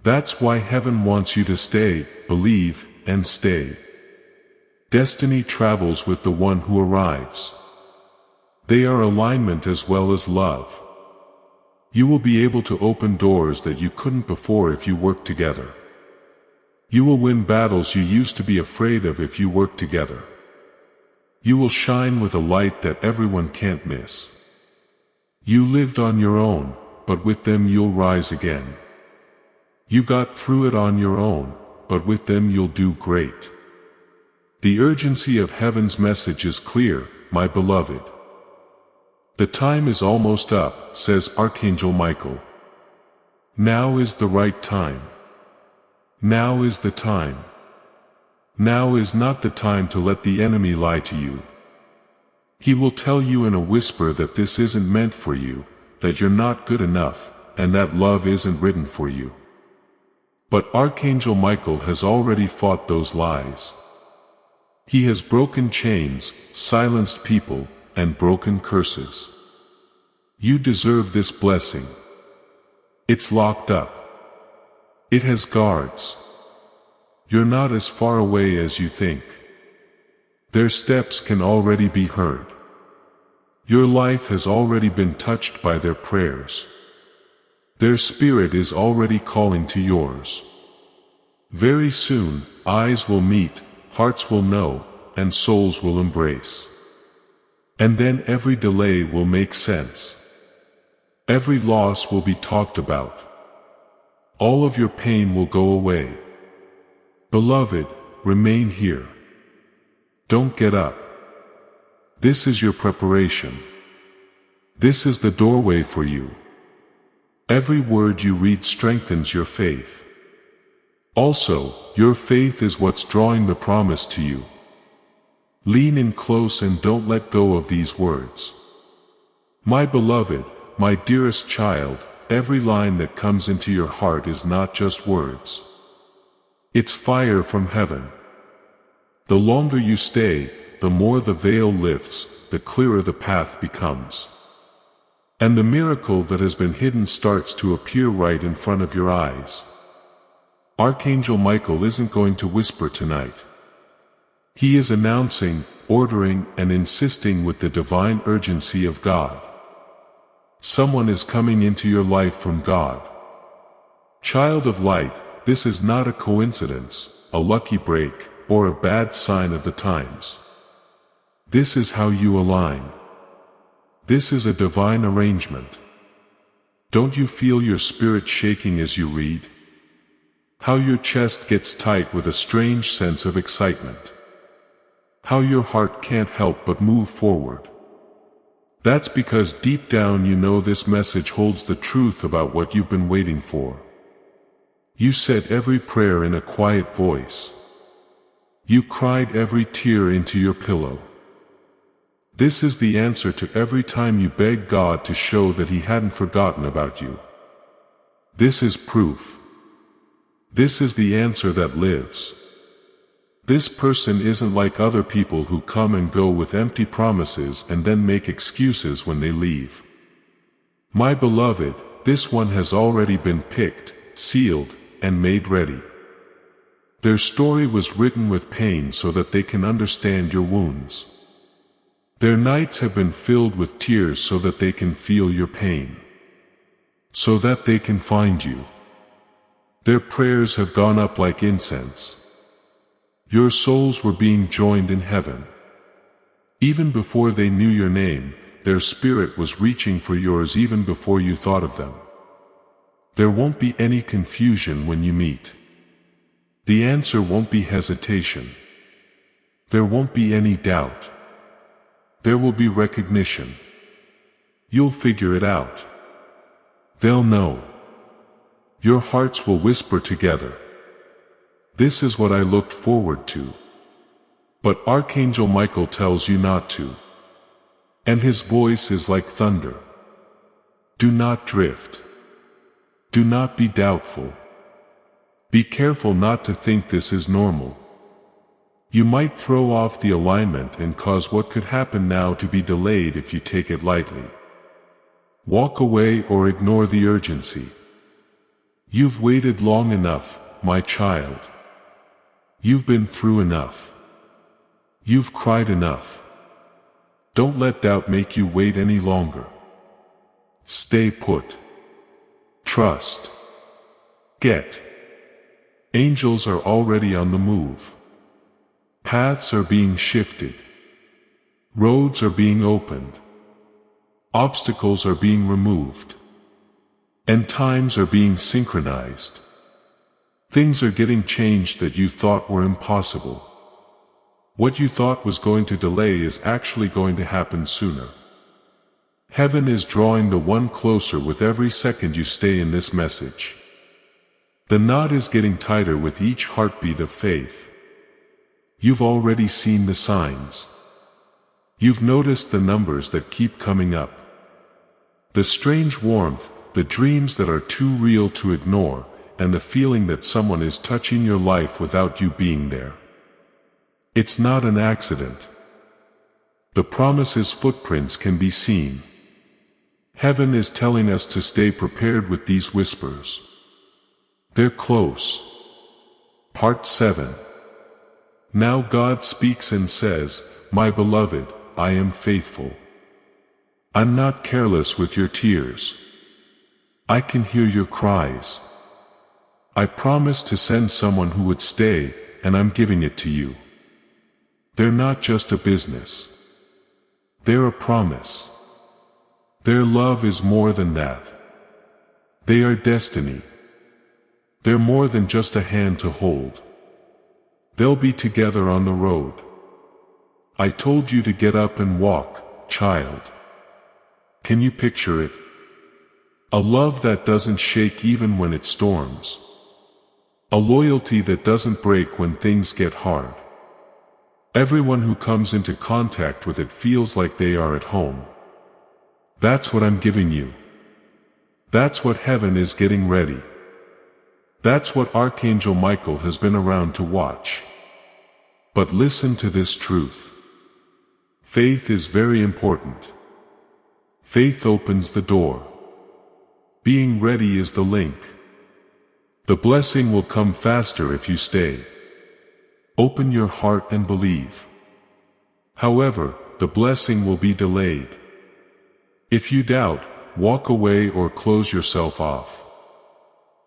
That's why heaven wants you to stay, believe, and stay. Destiny travels with the one who arrives. They are alignment as well as love. You will be able to open doors that you couldn't before if you work together. You will win battles you used to be afraid of if you work together. You will shine with a light that everyone can't miss. You lived on your own, but with them you'll rise again. You got through it on your own, but with them you'll do great. The urgency of heaven's message is clear, my beloved. The time is almost up, says Archangel Michael. Now is the right time. Now is the time. Now is not the time to let the enemy lie to you. He will tell you in a whisper that this isn't meant for you, that you're not good enough, and that love isn't written for you. But Archangel Michael has already fought those lies. He has broken chains, silenced people, and broken curses. You deserve this blessing. It's locked up. It has guards. You're not as far away as you think. Their steps can already be heard. Your life has already been touched by their prayers. Their spirit is already calling to yours. Very soon, eyes will meet, hearts will know, and souls will embrace. And then every delay will make sense. Every loss will be talked about. All of your pain will go away. Beloved, remain here. Don't get up. This is your preparation. This is the doorway for you. Every word you read strengthens your faith. Also, your faith is what's drawing the promise to you. Lean in close and don't let go of these words. My beloved, my dearest child, every line that comes into your heart is not just words. It's fire from heaven. The longer you stay, the more the veil lifts, the clearer the path becomes. And the miracle that has been hidden starts to appear right in front of your eyes. Archangel Michael isn't going to whisper tonight. He is announcing, ordering, and insisting with the divine urgency of God. Someone is coming into your life from God. Child of light, this is not a coincidence, a lucky break, or a bad sign of the times. This is how you align. This is a divine arrangement. Don't you feel your spirit shaking as you read? How your chest gets tight with a strange sense of excitement. How your heart can't help but move forward. That's because deep down you know this message holds the truth about what you've been waiting for. You said every prayer in a quiet voice. You cried every tear into your pillow. This is the answer to every time you begged God to show that He hadn't forgotten about you. This is proof. This is the answer that lives. This person isn't like other people who come and go with empty promises and then make excuses when they leave. My beloved, this one has already been picked, sealed, and made ready. Their story was written with pain so that they can understand your wounds. Their nights have been filled with tears so that they can feel your pain. So that they can find you. Their prayers have gone up like incense. Your souls were being joined in heaven. Even before they knew your name, their spirit was reaching for yours even before you thought of them. There won't be any confusion when you meet. The answer won't be hesitation. There won't be any doubt. There will be recognition. You'll figure it out. They'll know. Your hearts will whisper together. This is what I looked forward to. But Archangel Michael tells you not to. And his voice is like thunder. Do not drift. Do not be doubtful. Be careful not to think this is normal. You might throw off the alignment and cause what could happen now to be delayed if you take it lightly. Walk away or ignore the urgency. You've waited long enough, my child. You've been through enough. You've cried enough. Don't let doubt make you wait any longer. Stay put. Trust. Get. Angels are already on the move. Paths are being shifted. Roads are being opened. Obstacles are being removed. And times are being synchronized. Things are getting changed that you thought were impossible. What you thought was going to delay is actually going to happen sooner. Heaven is drawing the one closer with every second you stay in this message. The knot is getting tighter with each heartbeat of faith. You've already seen the signs. You've noticed the numbers that keep coming up. The strange warmth, the dreams that are too real to ignore, and the feeling that someone is touching your life without you being there. It's not an accident. The promise's footprints can be seen. Heaven is telling us to stay prepared with these whispers. They're close. Part 7. Now God speaks and says, "My beloved, I am faithful. I'm not careless with your tears. I can hear your cries. I promised to send someone who would stay, and I'm giving it to you. They're not just a business. They're a promise. Their love is more than that. They are destiny. They're more than just a hand to hold. They'll be together on the road. I told you to get up and walk, child. Can you picture it? A love that doesn't shake even when it storms. A loyalty that doesn't break when things get hard. Everyone who comes into contact with it feels like they are at home. That's what I'm giving you. That's what heaven is getting ready. That's what Archangel Michael has been around to watch. But listen to this truth. Faith is very important. Faith opens the door. Being ready is the link. The blessing will come faster if you stay. Open your heart and believe. However, the blessing will be delayed. If you doubt, walk away or close yourself off.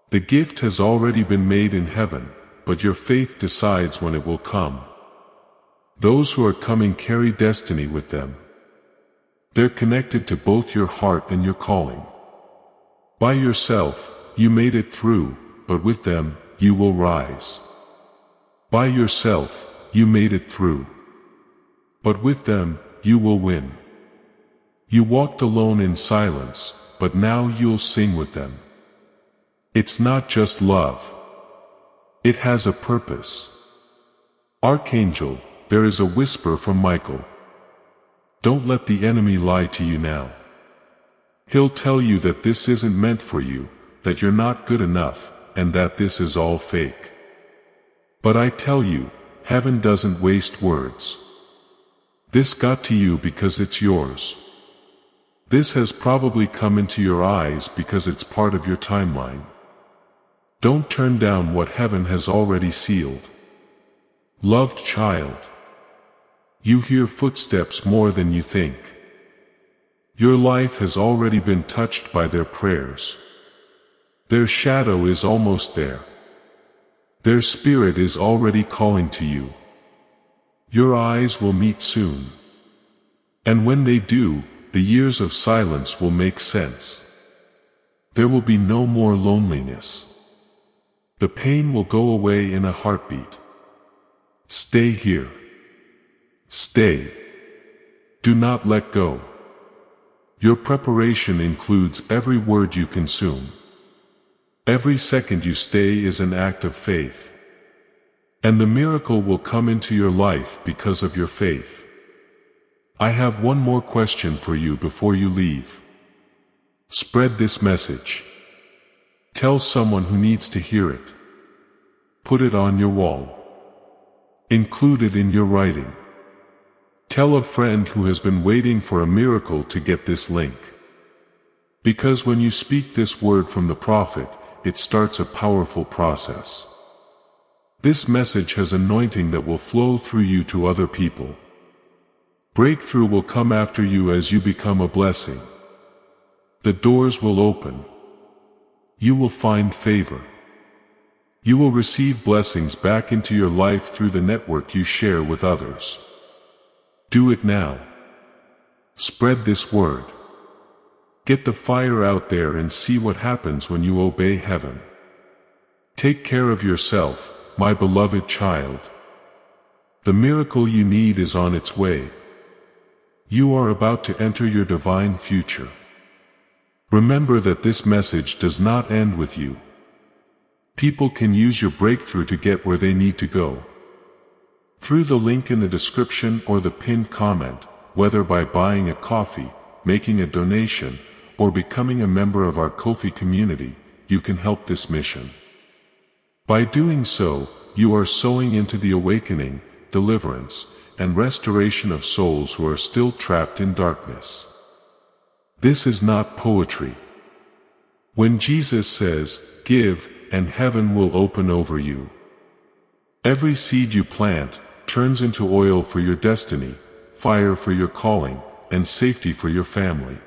The gift has already been made in heaven, but your faith decides when it will come. Those who are coming carry destiny with them. They're connected to both your heart and your calling. By yourself, you made it through, but with them, you will rise. By yourself, you made it through. But with them, you will win. You walked alone in silence, but now you'll sing with them. It's not just love. It has a purpose. Archangel, there is a whisper from Michael. Don't let the enemy lie to you now. He'll tell you that this isn't meant for you, that you're not good enough, and that this is all fake. But I tell you, heaven doesn't waste words. This got to you because it's yours. This has probably come into your eyes because it's part of your timeline. Don't turn down what heaven has already sealed. Loved child. You hear footsteps more than you think. Your life has already been touched by their prayers. Their shadow is almost there. Their spirit is already calling to you. Your eyes will meet soon. And when they do, the years of silence will make sense. There will be no more loneliness. The pain will go away in a heartbeat. Stay here. Stay. Do not let go. Your preparation includes every word you consume. Every second you stay is an act of faith. And the miracle will come into your life because of your faith. I have one more question for you before you leave. Spread this message. Tell someone who needs to hear it. Put it on your wall. Include it in your writing. Tell a friend who has been waiting for a miracle to get this link. Because when you speak this word from the prophet, it starts a powerful process. This message has anointing that will flow through you to other people. Breakthrough will come after you as you become a blessing. The doors will open. You will find favor. You will receive blessings back into your life through the network you share with others. Do it now. Spread this word. Get the fire out there and see what happens when you obey heaven. Take care of yourself, my beloved child. The miracle you need is on its way. You are about to enter your divine future. Remember that this message does not end with you. People can use your breakthrough to get where they need to go. Through the link in the description or the pinned comment, whether by buying a coffee, making a donation, or becoming a member of our Ko-fi community, you can help this mission. By doing so, you are sowing into the awakening, deliverance, and restoration of souls who are still trapped in darkness. This is not poetry. When Jesus says, "Give, and heaven will open over you," every seed you plant turns into oil for your destiny, fire for your calling, and safety for your family.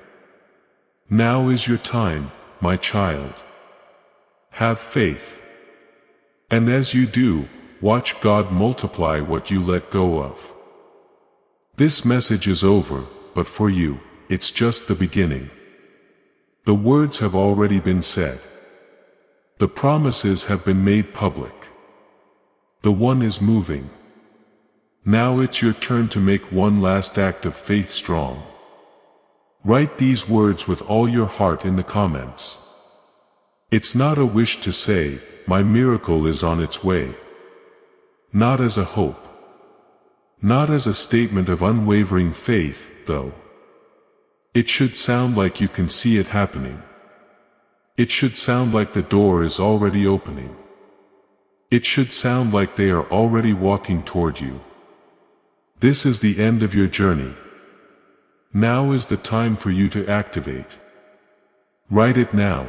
Now is your time, my child. Have faith. And as you do, watch God multiply what you let go of. This message is over, but for you, it's just the beginning. The words have already been said. The promises have been made public. The one is moving. Now it's your turn to make one last act of faith strong. Write these words with all your heart in the comments. It's not a wish to say, "My miracle is on its way." Not as a hope. Not as a statement of unwavering faith, though. It should sound like you can see it happening. It should sound like the door is already opening. It should sound like they are already walking toward you. This is the end of your journey. Now is the time for you to activate. Write it now.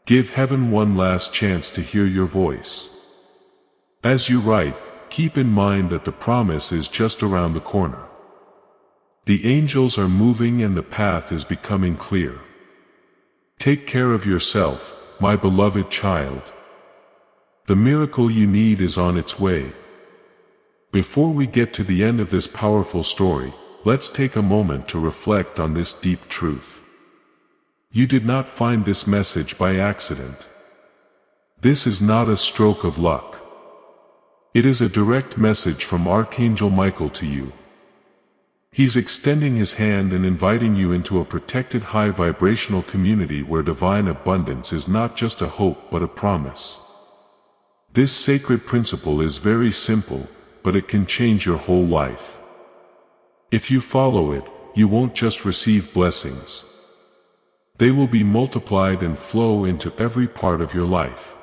Give heaven one last chance to hear your voice. As you write, keep in mind that the promise is just around the corner. The angels are moving and the path is becoming clear. Take care of yourself, my beloved child. The miracle you need is on its way. Before we get to the end of this powerful story, let's take a moment to reflect on this deep truth. You did not find this message by accident. This is not a stroke of luck. It is a direct message from Archangel Michael to you. He's extending his hand and inviting you into a protected high vibrational community where divine abundance is not just a hope but a promise. This sacred principle is very simple, but it can change your whole life. If you follow it, you won't just receive blessings. They will be multiplied and flow into every part of your life.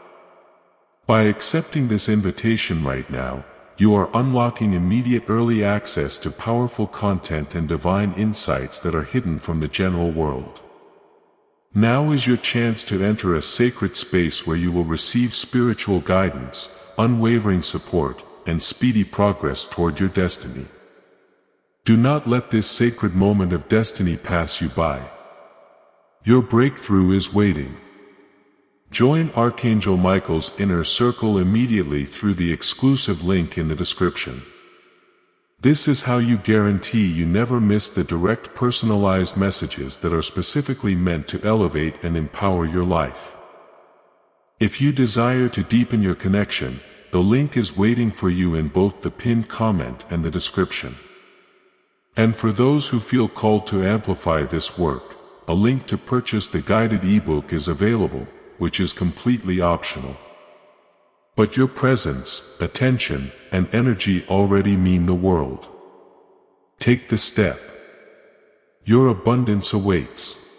By accepting this invitation right now, you are unlocking immediate early access to powerful content and divine insights that are hidden from the general world. Now is your chance to enter a sacred space where you will receive spiritual guidance, unwavering support, and speedy progress toward your destiny. Do not let this sacred moment of destiny pass you by. Your breakthrough is waiting. Join Archangel Michael's inner circle immediately through the exclusive link in the description. This is how you guarantee you never miss the direct personalized messages that are specifically meant to elevate and empower your life. If you desire to deepen your connection, the link is waiting for you in both the pinned comment and the description. And for those who feel called to amplify this work, a link to purchase the guided ebook is available, which is completely optional. But your presence, attention, and energy already mean the world. Take the step. Your abundance awaits.